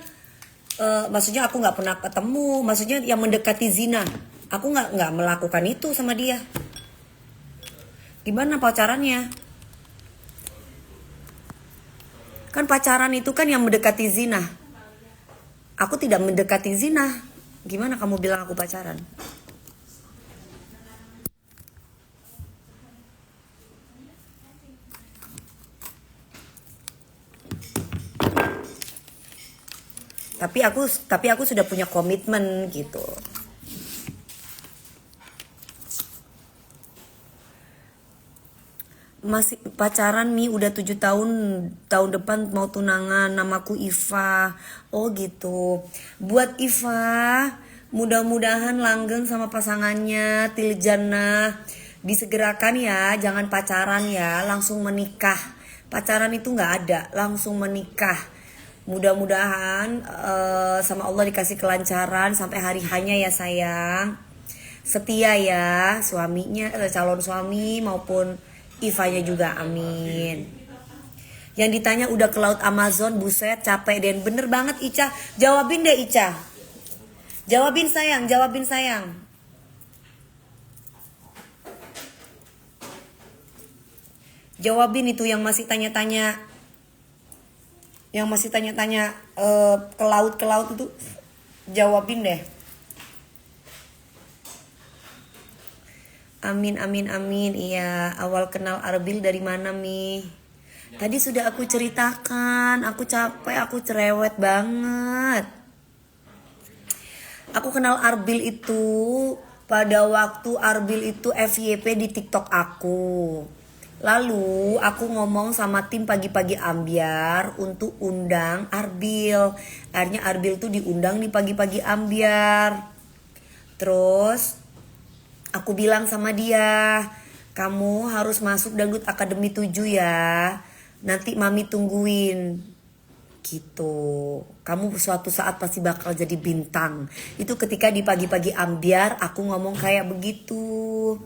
maksudnya aku nggak pernah ketemu, maksudnya yang mendekati zina. Aku nggak melakukan itu sama dia. Gimana pacarannya? Kan pacaran itu kan yang mendekati zina. Aku tidak mendekati zina. Gimana kamu bilang aku pacaran? Tapi aku sudah punya komitmen gitu. Masih pacaran Mi udah 7 tahun, tahun depan mau tunangan, namaku Iva. Oh gitu. Buat Iva, mudah-mudahan langgeng sama pasangannya, Tiljana. Disegerakan ya, jangan pacaran ya, langsung menikah. Pacaran itu nggak ada, langsung menikah. Mudah-mudahan sama Allah dikasih kelancaran sampai hari hanya ya sayang. Setia ya suaminya, calon suami maupun Ivanya juga, amin. Yang ditanya udah ke laut Amazon, buset capek dan bener banget Ica. Jawabin deh Ica. Jawabin sayang. Jawabin itu yang masih tanya-tanya. Yang masih tanya-tanya ke laut itu, jawabin deh. Amin. Iya, awal kenal Arbil dari mana Mi? Tadi sudah aku ceritakan. Aku capek, aku cerewet banget. Aku kenal Arbil itu pada waktu Arbil itu FYP di TikTok aku. Lalu aku ngomong sama tim pagi-pagi Ambyar untuk undang Arbil. Akhirnya Arbil tuh diundang di pagi-pagi Ambyar. Terus aku bilang sama dia, kamu harus masuk Dangdut Akademi 7 ya. Nanti Mami tungguin. Gitu. Kamu suatu saat pasti bakal jadi bintang. Itu ketika di pagi-pagi Ambyar aku ngomong kayak begitu.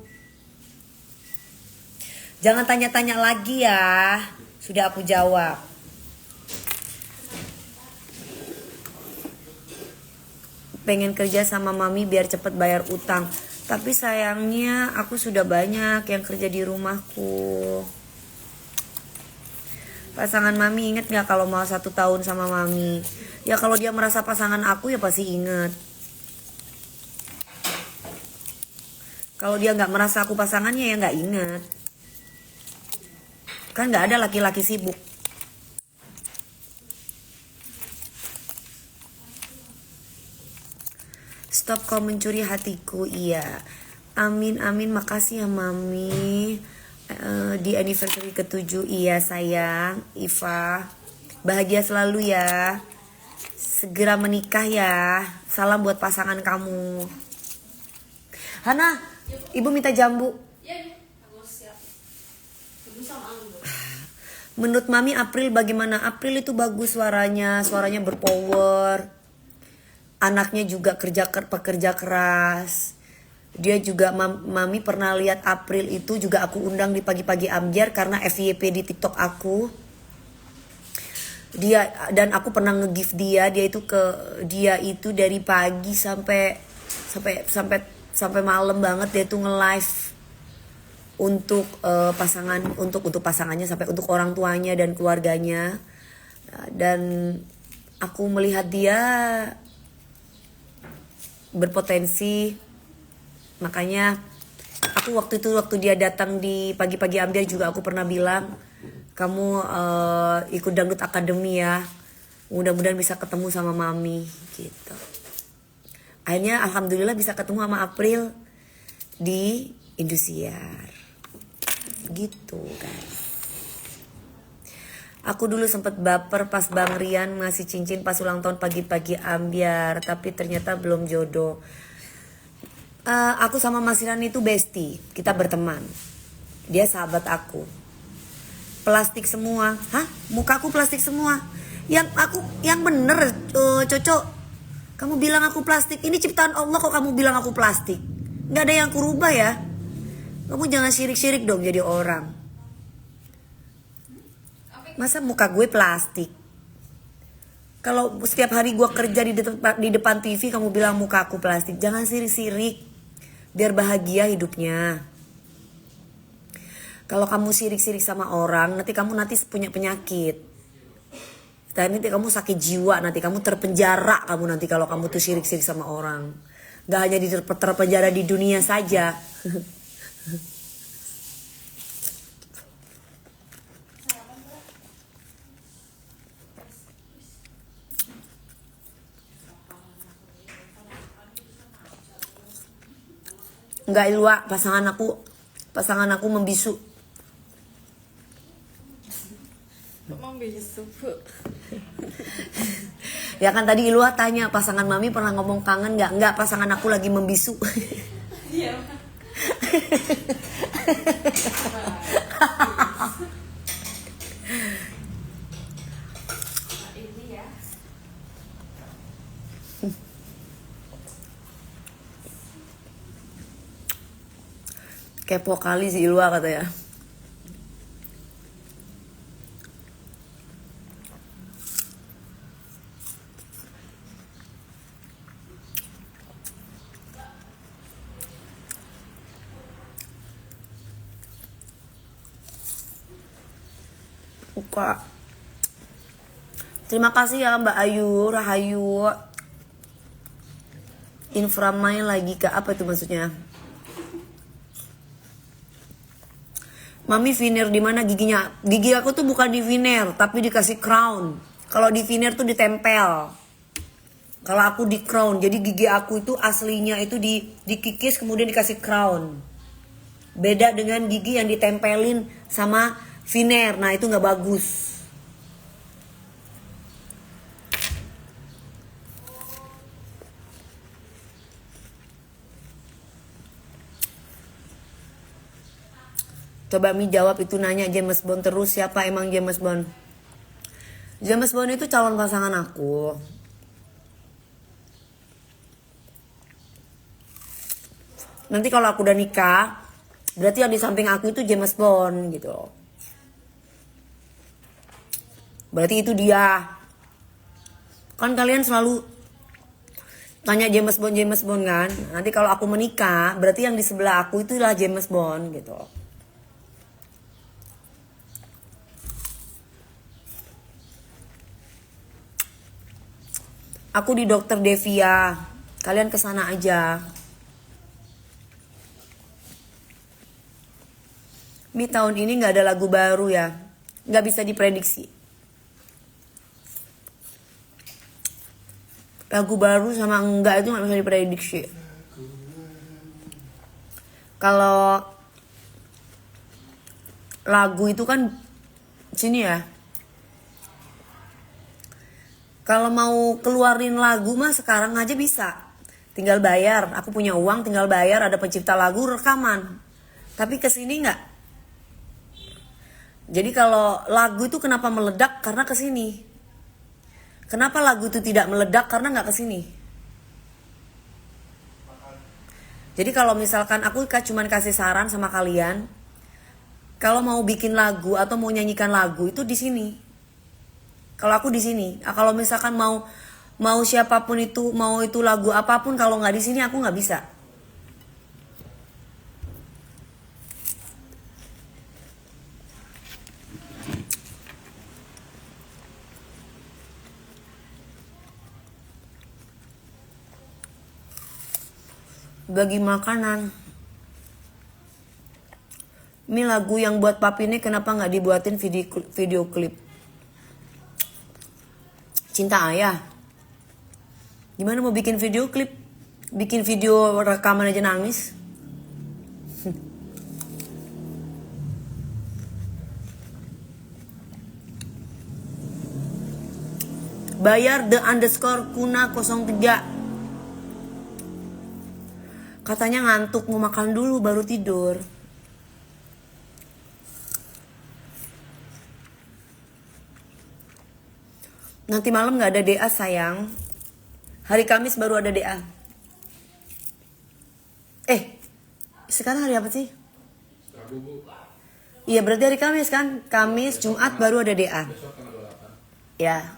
Jangan tanya-tanya lagi ya. Sudah aku jawab. Pengen kerja sama Mami biar cepet bayar utang. Tapi sayangnya aku sudah banyak yang kerja di rumahku. Pasangan Mami inget gak kalau mau 1 tahun sama Mami? Ya kalau dia merasa pasangan aku ya pasti inget. Kalau dia gak merasa aku pasangannya ya gak inget. Kan gak ada laki-laki sibuk. Stop kau mencuri hatiku. Iya. Amin. Makasih ya Mami. Di anniversary ke-7. Iya sayang. Iva, bahagia selalu ya. Segera menikah ya. Salam buat pasangan kamu. Hana, ibu minta jambu. Menurut Mami April bagaimana? April itu bagus suaranya berpower. Anaknya juga pekerja keras. Dia juga Mami pernah lihat April itu juga aku undang di pagi-pagi Ambyar karena FYP di TikTok aku. Dan aku pernah nge-gift dia itu dari pagi sampai malam banget dia tuh nge-live untuk pasangannya sampai untuk orang tuanya dan keluarganya. Dan aku melihat dia berpotensi, makanya aku waktu dia datang di pagi-pagi Ambyar juga aku pernah bilang, kamu ikut Dangdut Akademi ya, mudah-mudahan bisa ketemu sama Mami gitu. Akhirnya alhamdulillah bisa ketemu sama April di Indosiar gitu guys. Aku dulu sempet baper pas Bang Rian ngasih cincin pas ulang tahun pagi-pagi ambiar, tapi ternyata belum jodoh. Aku sama Mas Rian itu bestie, kita berteman. Dia sahabat aku. Plastik semua. Hah? Mukaku plastik semua. Yang bener, Coco. Kamu bilang aku plastik. Ini ciptaan Allah kok kamu bilang aku plastik. Gak ada yang kurubah ya. Kamu jangan syirik-syirik dong jadi orang. Masa muka gue plastik? Kalau setiap hari gue kerja di depan TV kamu bilang muka aku plastik. Jangan sirik-sirik. Biar bahagia hidupnya. Kalau kamu sirik-sirik sama orang, nanti kamu punya penyakit. Dan nanti kamu sakit jiwa, nanti kamu terpenjara kamu nanti kalau kamu tuh sirik-sirik sama orang. Gak hanya terpenjara di dunia saja. Enggak Ilwa, pasangan aku membisu. Membisu, Bu. Ya kan tadi Ilwa tanya pasangan Mami pernah ngomong kangen nggak? Enggak, pasangan aku lagi membisu. Iya. Ini ya. Kepo kali si Ilwa katanya. Buka. Terima kasih ya Mbak Ayu, Rahayu. Inframain lagi ke apa itu maksudnya? Mami veneer di mana giginya? Gigi aku tuh bukan di veneer, tapi dikasih crown. Kalau di veneer tuh ditempel. Kalau aku di crown, jadi gigi aku itu aslinya itu dikikis kemudian dikasih crown. Beda dengan gigi yang ditempelin sama veneer. Nah, itu nggak bagus. Coba Mi jawab itu nanya James Bond terus, siapa emang James Bond? James Bond itu calon pasangan aku. Nanti kalau aku udah nikah, berarti yang di samping aku itu James Bond gitu. Berarti itu dia. Kan kalian selalu tanya James Bond kan? Nanti kalau aku menikah, berarti yang di sebelah aku itulah James Bond gitu. Aku di Dokter Devia. Kalian kesana aja. Mi tahun ini gak ada lagu baru ya. Gak bisa diprediksi. Lagu baru sama enggak itu gak bisa diprediksi. Kalau lagu itu kan sini ya. Kalau mau keluarin lagu mah sekarang aja bisa. Tinggal bayar, aku punya uang tinggal bayar, ada pencipta lagu rekaman. Tapi kesini nggak. Jadi kalau lagu itu kenapa meledak? Karena kesini. Kenapa lagu itu tidak meledak? Karena nggak kesini. Jadi kalau misalkan aku cuman kasih saran sama kalian, kalau mau bikin lagu atau mau nyanyikan lagu itu di sini. Kalau aku di sini, kalau misalkan mau siapapun itu, mau itu lagu apapun, kalau nggak di sini aku nggak bisa. Bagi makanan, ini lagu yang buat papi ini kenapa nggak dibuatin video klip? Cinta Ayah. Gimana mau bikin video klip? Bikin video rekaman aja nangis. Bayar the underscore kuna 03. Katanya ngantuk, mau makan dulu baru tidur. Nanti malam gak ada DA sayang. Hari Kamis baru ada DA. Sekarang hari apa sih? Rabu, Bu. Iya berarti hari Kamis kan. Kamis, Jumat baru ada DA. Besok tanggal 28. Ya.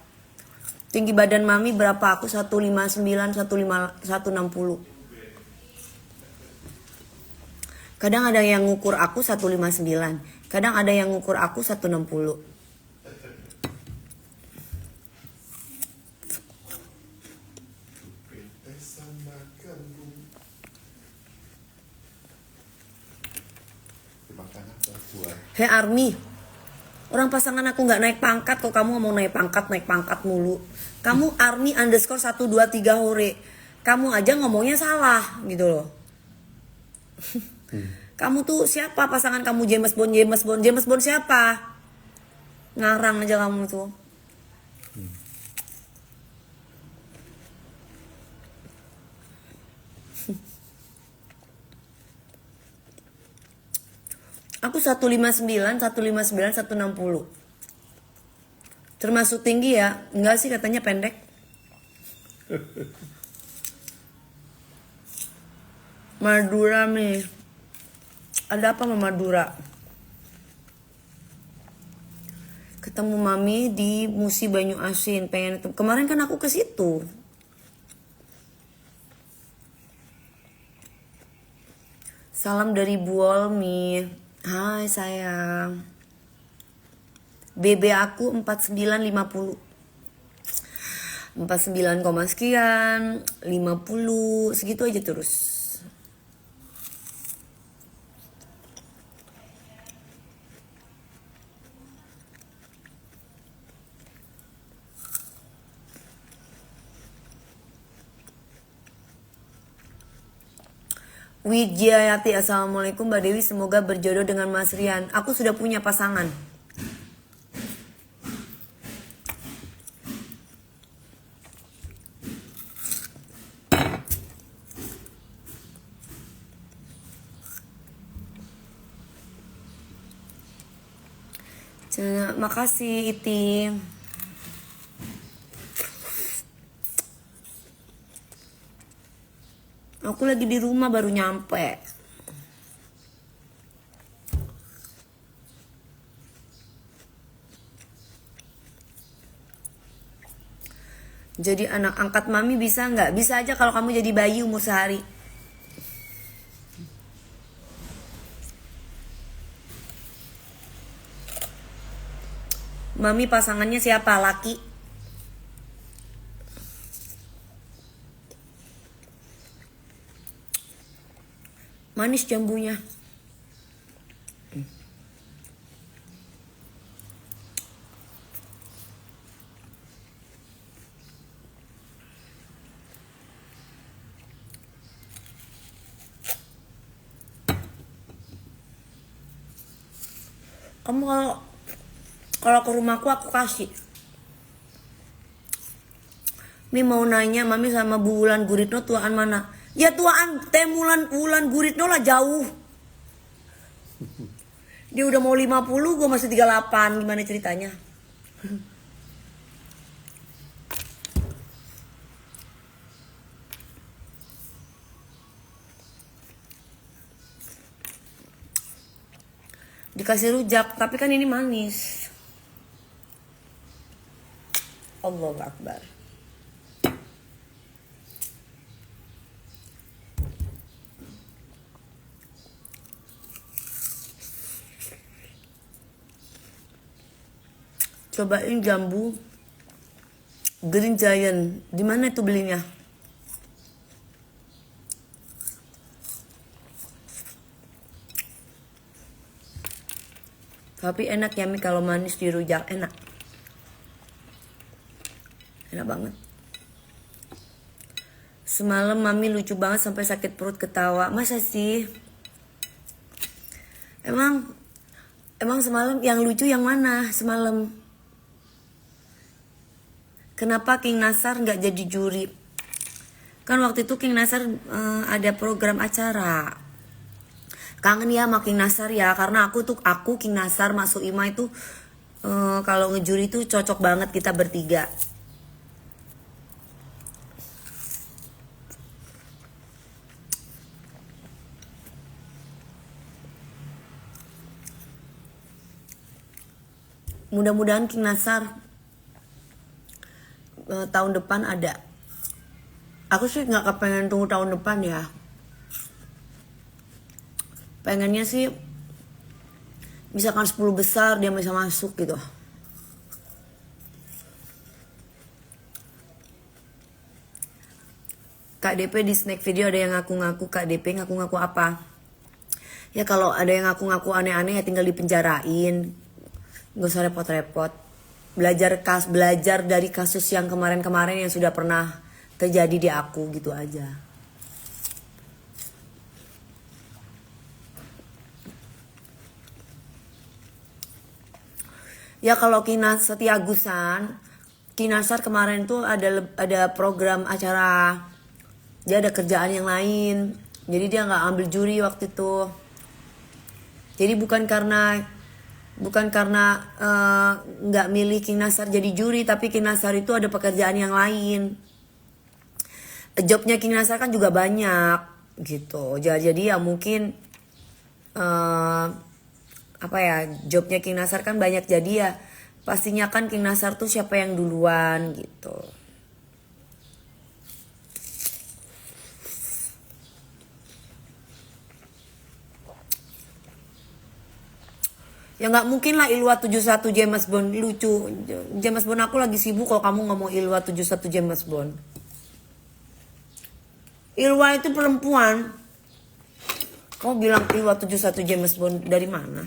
Tinggi badan mami berapa? Aku 159, 160. Kadang ada yang ngukur aku 159. Kadang ada yang ngukur aku 160. Makan apa? Buah. Hei Army, orang pasangan aku nggak naik pangkat kok kamu mau naik pangkat mulu. Kamu Army underscore 123 hore. Kamu aja ngomongnya salah gitu loh. Kamu tuh siapa pasangan kamu? James Bond siapa? Ngarang aja kamu tuh. Aku 159, 160. Termasuk tinggi ya? Enggak sih katanya pendek. Madura nih. Ada apa sama Madura? Ketemu mami di Musi Banyu Asin, pengen kemarin kan aku ke situ. Salam dari Buolmi. Hai sayang. BB aku 4950. 49, sekian, 50, segitu aja terus. Wijayati, assalamualaikum Mbak Dewi, semoga berjodoh dengan Mas Rian. Aku sudah punya pasangan. Makasih Iti. Aku lagi di rumah baru nyampe. Jadi anak angkat mami bisa nggak? Bisa aja kalau kamu jadi bayi umur sehari. Mami pasangannya siapa? Laki? Manis jambunya. Kamu kalau ke rumahku aku kasih. Mi mau nanya, mami sama Bu Wulan Guritno tuaan mana? Ya tuaan Wulan Guritno lah jauh. Dia udah mau 50, gue masih 38. Gimana ceritanya? Dikasih rujak, tapi kan ini manis. Allahu Akbar. Cobain jambu Green Giant. Di mana itu belinya? Tapi enak ya Mi, kalau manis di rujak enak. Enak banget. Semalam mami lucu banget sampai sakit perut ketawa. Masa sih? Emang semalam yang lucu yang mana semalam? Kenapa King Nasar nggak jadi juri? Kan waktu itu King Nasar ada program acara. Kangen ya sama King Nasar ya, karena aku King Nasar masuk Ima itu kalau ngejuri itu cocok banget kita bertiga. Mudah-mudahan King Nasar tahun depan ada. Aku sih nggak kepengen tunggu tahun depan ya. Pengennya sih misalkan 10 besar dia bisa masuk gitu. Kak DP di snack video ada yang ngaku-ngaku. Kak DP ngaku-ngaku apa? Ya kalau ada yang ngaku-ngaku aneh-aneh ya tinggal dipenjarain. Gak usah repot-repot. Belajar dari kasus yang kemarin-kemarin yang sudah pernah terjadi di aku gitu aja. Ya kalau Setiagusan, Kinasar kemarin tuh ada program acara, dia ada kerjaan yang lain, jadi dia nggak ambil juri waktu itu. Jadi bukan karena nggak milih King Nasar jadi juri, tapi King Nasar itu ada pekerjaan yang lain. Jobnya King Nasar kan juga banyak gitu. Jadi ya mungkin jobnya King Nasar kan banyak, jadi ya pastinya kan King Nasar tuh siapa yang duluan gitu. Ya nggak mungkin lah Ilwa 71 James Bond lucu. James Bond aku lagi sibuk kalau kamu ngomong Ilwa 71 James Bond. Ilwa itu perempuan. Kamu bilang Ilwa 71 James Bond dari mana?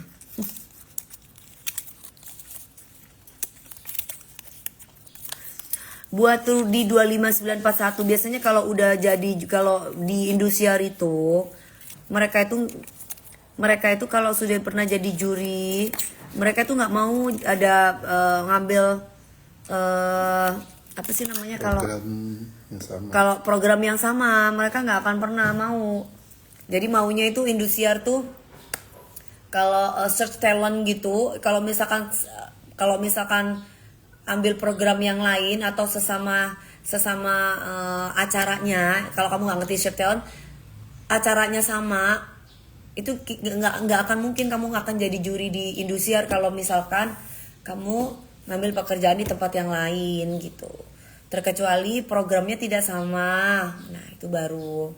Buat di 25941 biasanya kalau udah jadi, kalau di Indosiar itu mereka itu kalau sudah pernah jadi juri, mereka itu nggak mau ada ngambil apa sih namanya kalau program yang sama, mereka nggak akan pernah mau. Jadi maunya itu Indosiar tuh kalau search talent gitu, kalau misalkan ambil program yang lain atau sesama acaranya, kalau kamu nggak ngerti search talent, acaranya sama, itu nggak akan mungkin kamu nggak akan jadi juri di Indosiar kalau misalkan kamu ngambil pekerjaan di tempat yang lain gitu. Terkecuali programnya tidak sama, nah itu baru.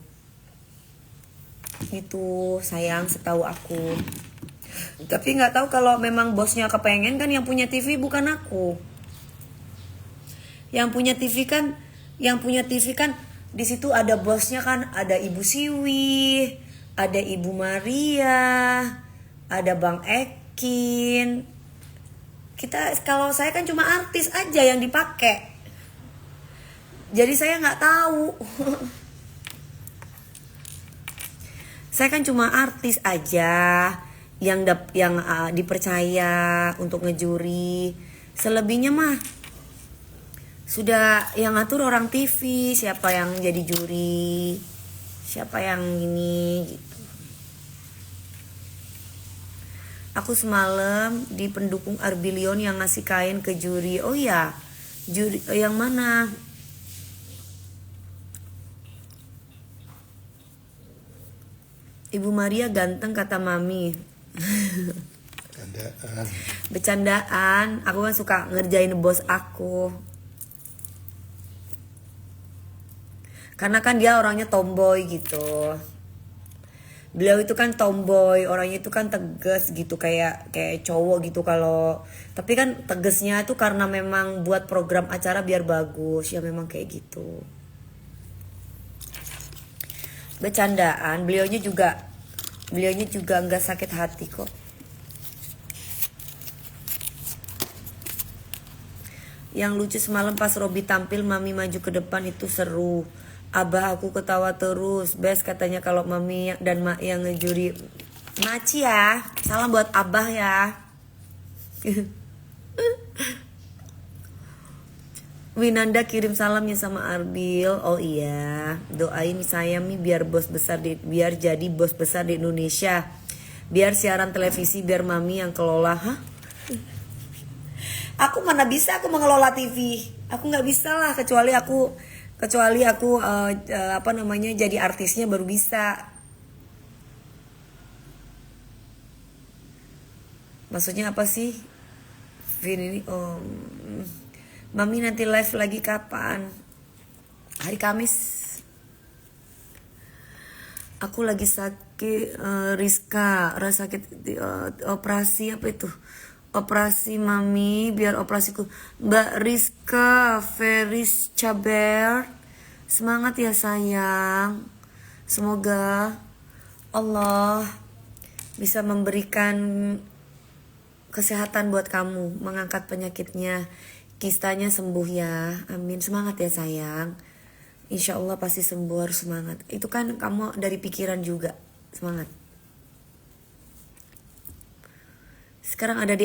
Itu sayang setahu aku. Tapi nggak tahu kalau memang bosnya kepengen, kan yang punya TV bukan aku. Yang punya TV kan di situ ada bosnya kan, ada Ibu Siwi, ada Ibu Maria, ada Bang Ekin. Kalau saya kan cuma artis aja yang dipakai. Jadi saya nggak tahu. Saya kan cuma artis aja yang dipercaya untuk ngejuri. Selebihnya mah sudah yang ngatur orang TV, siapa yang jadi juri, siapa yang ini gitu. Aku semalam di pendukung Arbilion yang ngasih kain ke juri. Oh ya, juri yang mana? Ibu Maria ganteng kata Mami. Bercandaan. Aku kan suka ngerjain bos aku. Karena kan dia orangnya tomboy gitu. Beliau itu kan tomboy, orangnya itu kan tegas gitu, kayak cowok gitu kalau. Tapi kan tegasnya itu karena memang buat program acara biar bagus, ya memang kayak gitu. Bercandaan, beliaunya juga nggak sakit hati kok. Yang lucu semalam pas Robi tampil Mami maju ke depan itu seru. Abah aku ketawa terus. Best katanya kalau Mami dan Mak yang ngejuri. Maci ya, salam buat Abah ya. Winanda kirim salamnya sama Arbil. Oh iya, doain saya Mi biar biar jadi bos besar di Indonesia. Biar siaran televisi, biar Mami yang kelola. Hah? Aku mana bisa aku mengelola TV. Aku nggak bisa lah, kecuali aku apa namanya, jadi artisnya baru bisa. Maksudnya apa sih? Vin ini Mami nanti live lagi kapan? Hari Kamis. Aku lagi sakit, Rizka, sakit operasi apa itu? Operasi Mami, biar operasiku. Mbak Rizka Feris Caber, semangat ya sayang. Semoga Allah bisa memberikan kesehatan buat kamu, mengangkat penyakitnya, kistanya sembuh ya, amin. Semangat ya sayang, insya Allah pasti sembuh, harus semangat. Itu kan kamu dari pikiran juga, semangat. Sekarang ada di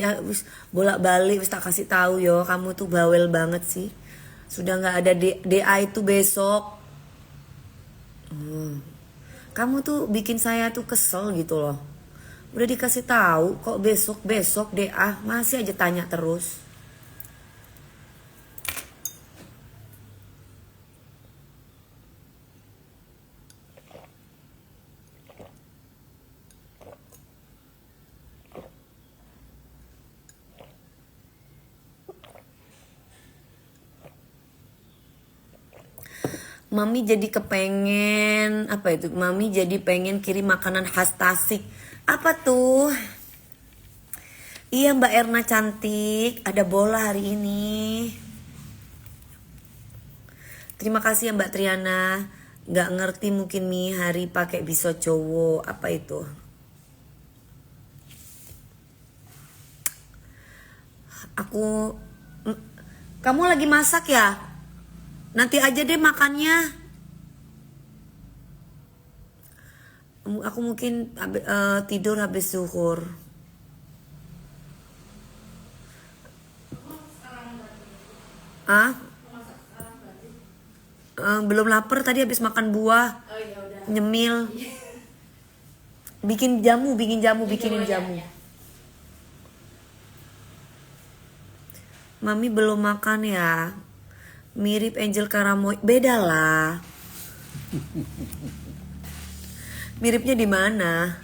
bolak-balik, tak kasih tahu yo, kamu tuh bawel banget sih. Sudah nggak ada DA itu besok. Kamu tuh bikin saya tuh kesel gitu loh. Udah dikasih tahu kok besok DA, masih aja tanya terus. Mami jadi kepengen apa itu? Mami jadi pengen kirim makanan khas Tasik. Apa tuh? Iya Mbak Erna cantik, ada bola hari ini. Terima kasih ya Mbak Triana. Gak ngerti mungkin Mi hari pakai biso cowok. Apa itu? Kamu lagi masak ya? Nanti aja deh makannya. Aku mungkin tidur habis zuhur. Belum lapar, tadi habis makan buah. Nyemil. Bikinin jamu. Mami belum makan ya. Mirip Angel Karamoy, beda lah. Miripnya di mana?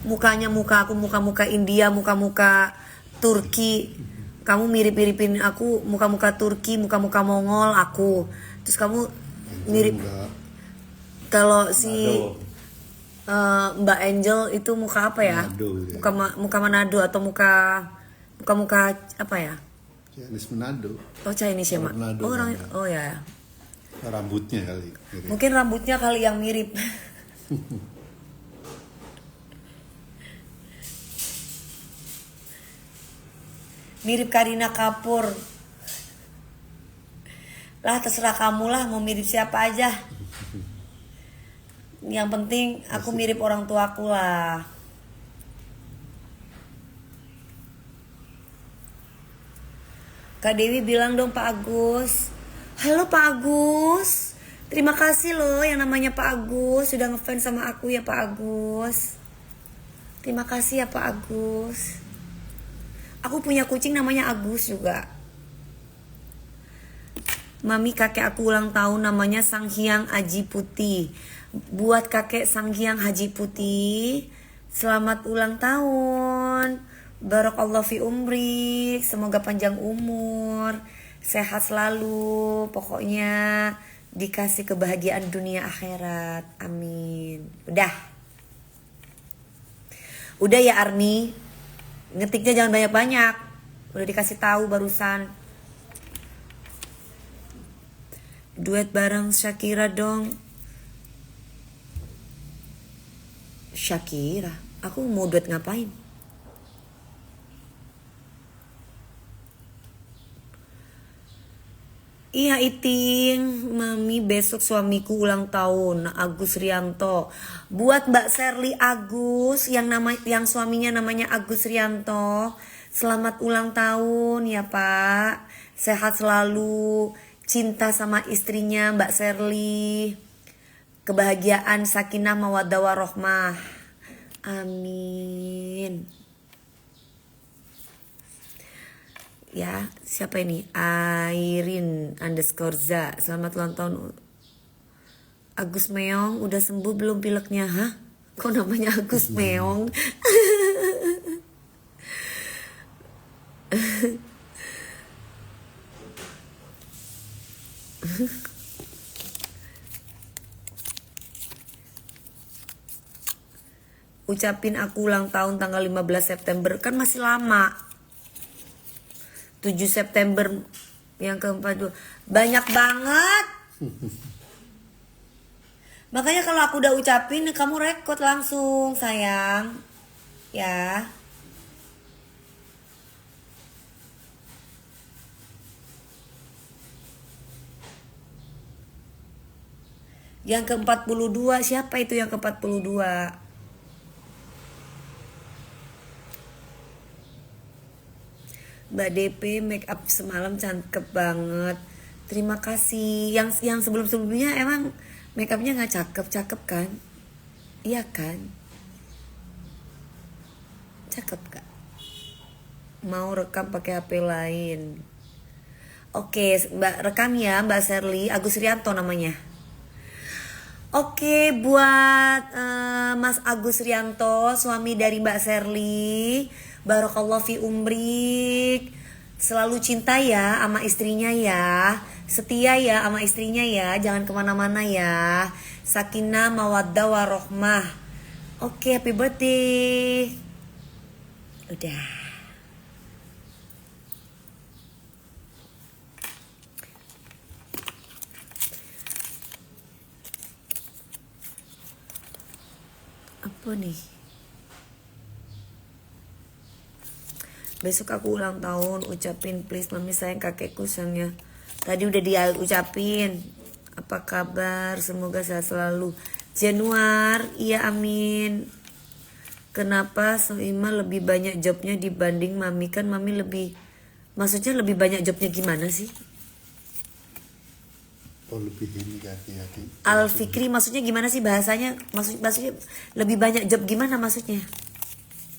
Mukanya muka aku, muka India, muka Turki. Kamu mirip-miripin aku, muka Turki, muka Mongol aku. Terus kamu mirip. Kalau si Mbak Angel itu muka apa ya? Muka Manado atau muka apa ya? Chinese Manado. Oh Chinese ya Mak. Oh orang, oh ya. Rambutnya kali. Mungkin rambutnya kali yang mirip. Mirip Kareena Kapoor. Lah terserah kamu lah mau mirip siapa aja. Yang penting aku mirip orang tuaku lah. Kak Dewi bilang dong Pak Agus. Halo Pak Agus. Terima kasih loh yang namanya Pak Agus sudah ngefans sama aku ya Pak Agus. Terima kasih ya Pak Agus. Aku punya kucing namanya Agus juga. Mami kakek aku ulang tahun namanya Sanghyang Haji Putih. Buat kakek Sanghyang Haji Putih, selamat ulang tahun. Barakallahu fi umri, semoga panjang umur, sehat selalu, pokoknya dikasih kebahagiaan dunia akhirat, amin. Udah ya Arni, ngetiknya jangan banyak-banyak, udah dikasih tahu barusan. Duet bareng Shakira dong. Shakira, aku mau duet ngapain? Iya Iting, Mami besok suamiku ulang tahun, Agus Rianto. Buat Mbak Sherly Agus yang suaminya namanya Agus Rianto, selamat ulang tahun ya Pak. sehat selalu, cinta sama istrinya Mbak Sherly, kebahagiaan, sakinah, mawaddah warohmah. Amin. Ya, siapa ini? Airin_za. Selamat ulang tahun Agus Meong. Udah sembuh belum pileknya? Hah? Kok namanya Agus Meong? Ucapin aku ulang tahun tanggal 15 September. Kan masih lama. 7 September yang keempat. Banyak banget. Makanya kalau aku udah ucapin, kamu rekod langsung sayang. Ya. Yang ke-42, siapa itu yang ke-42? Mbak DP make up semalam cakep banget. Terima kasih. Yang sebelum-sebelumnya emang make upnya nggak cakep kan? Iya kan? Cakep kak. Mau rekam pakai HP lain. Oke, Mbak rekam ya Mbak Sherly. Agus Rianto namanya. Oke, buat Mas Agus Rianto, suami dari Mbak Sherly, barakallahu fi umrik. Selalu cinta ya sama istrinya ya. Setia ya sama istrinya ya. Jangan kemana-mana ya. Sakinah, mawaddah, warohmah. Oke, happy birthday. Udah. Apa nih? Besok aku ulang tahun, ucapin please mami sayang kakekku sayangnya. Tadi udah diucapin. Apa kabar? Semoga sehat selalu. Januar, iya amin. Kenapa Soima lebih banyak jobnya dibanding mami? Kan mami lebih, maksudnya lebih banyak jobnya gimana sih? Oh lebih ini kayaknya. Al Fikri maksudnya gimana sih bahasanya? Maksudnya lebih banyak job gimana maksudnya?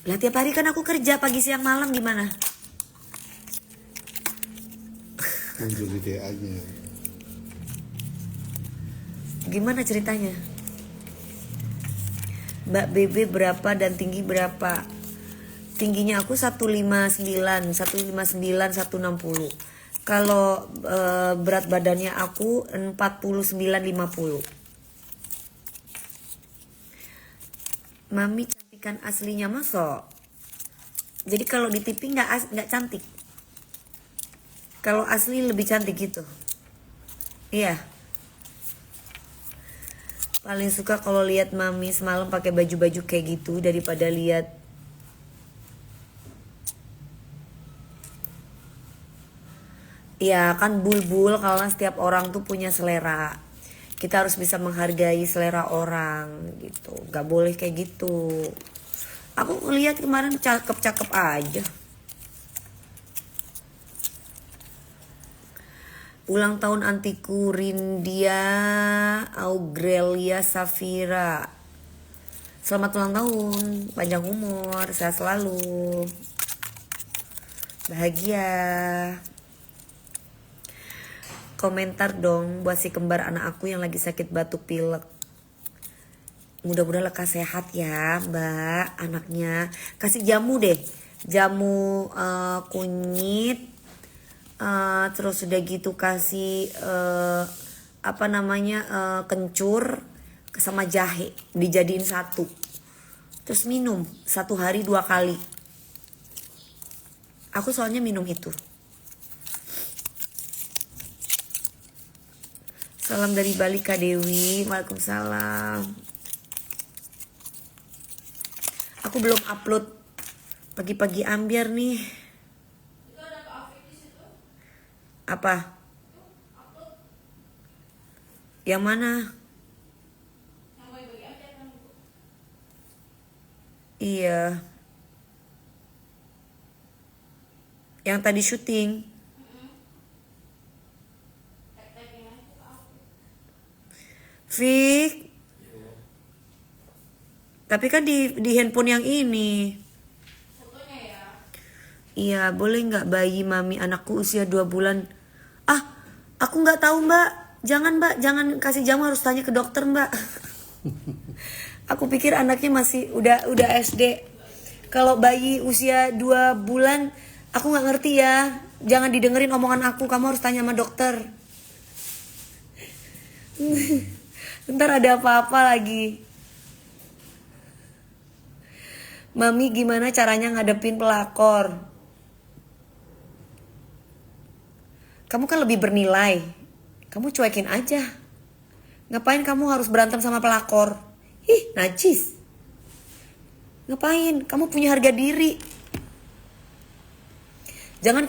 Lah tiap hari kan aku kerja pagi siang malam gimana? Muncul di DA-nya. Gimana ceritanya? Mbak Bebe berapa dan tinggi berapa? Tingginya aku 159, 160. Kalau berat badannya aku 49,50. Mami cantikan aslinya masuk. Jadi kalau di TV nggak cantik. Kalau asli lebih cantik gitu. Iya. Paling suka kalau lihat mami semalam pakai baju-baju kayak gitu daripada lihat ya kan bulbul, kalau setiap orang tuh punya selera. Kita harus bisa menghargai selera orang gitu. Gak boleh kayak gitu. Aku lihat kemarin cakep-cakep aja. Ulang tahun antiku Rindia Augrelia Safira. Selamat ulang tahun, panjang umur, sehat selalu, bahagia. Komentar dong buat si kembar anak aku yang lagi sakit batuk pilek. Mudah-mudahan lekas sehat ya mbak anaknya. Kasih jamu deh, jamu kunyit, terus udah gitu kasih kencur sama jahe dijadiin satu, terus minum 1 hari 2 kali. Aku soalnya minum itu. Salam dari Bali Kak Dewi. Waalaikumsalam. Aku belum upload pagi-pagi ambiar nih. Itu ada Kak Afif di situ. Apa? Upload Yang mana? yang bagi-bagi aja kan Bu. Iya. Yang tadi syuting. Fik. Tapi kan di handphone yang ini. Fotonya ya. Iya, boleh nggak bayi mami anakku usia 2 bulan? Ah, aku nggak tahu mbak. Jangan mbak, jangan kasih jamu, harus tanya ke dokter mbak. Aku pikir anaknya masih udah SD. Kalau bayi usia 2 bulan, aku nggak ngerti ya. Jangan didengerin omongan aku, kamu harus tanya sama dokter. Ntar ada apa-apa lagi. Mami gimana caranya ngadepin pelakor? Kamu kan lebih bernilai. Kamu cuekin aja. Ngapain kamu harus berantem sama pelakor? Ih, najis. Ngapain? Kamu punya harga diri. Jangan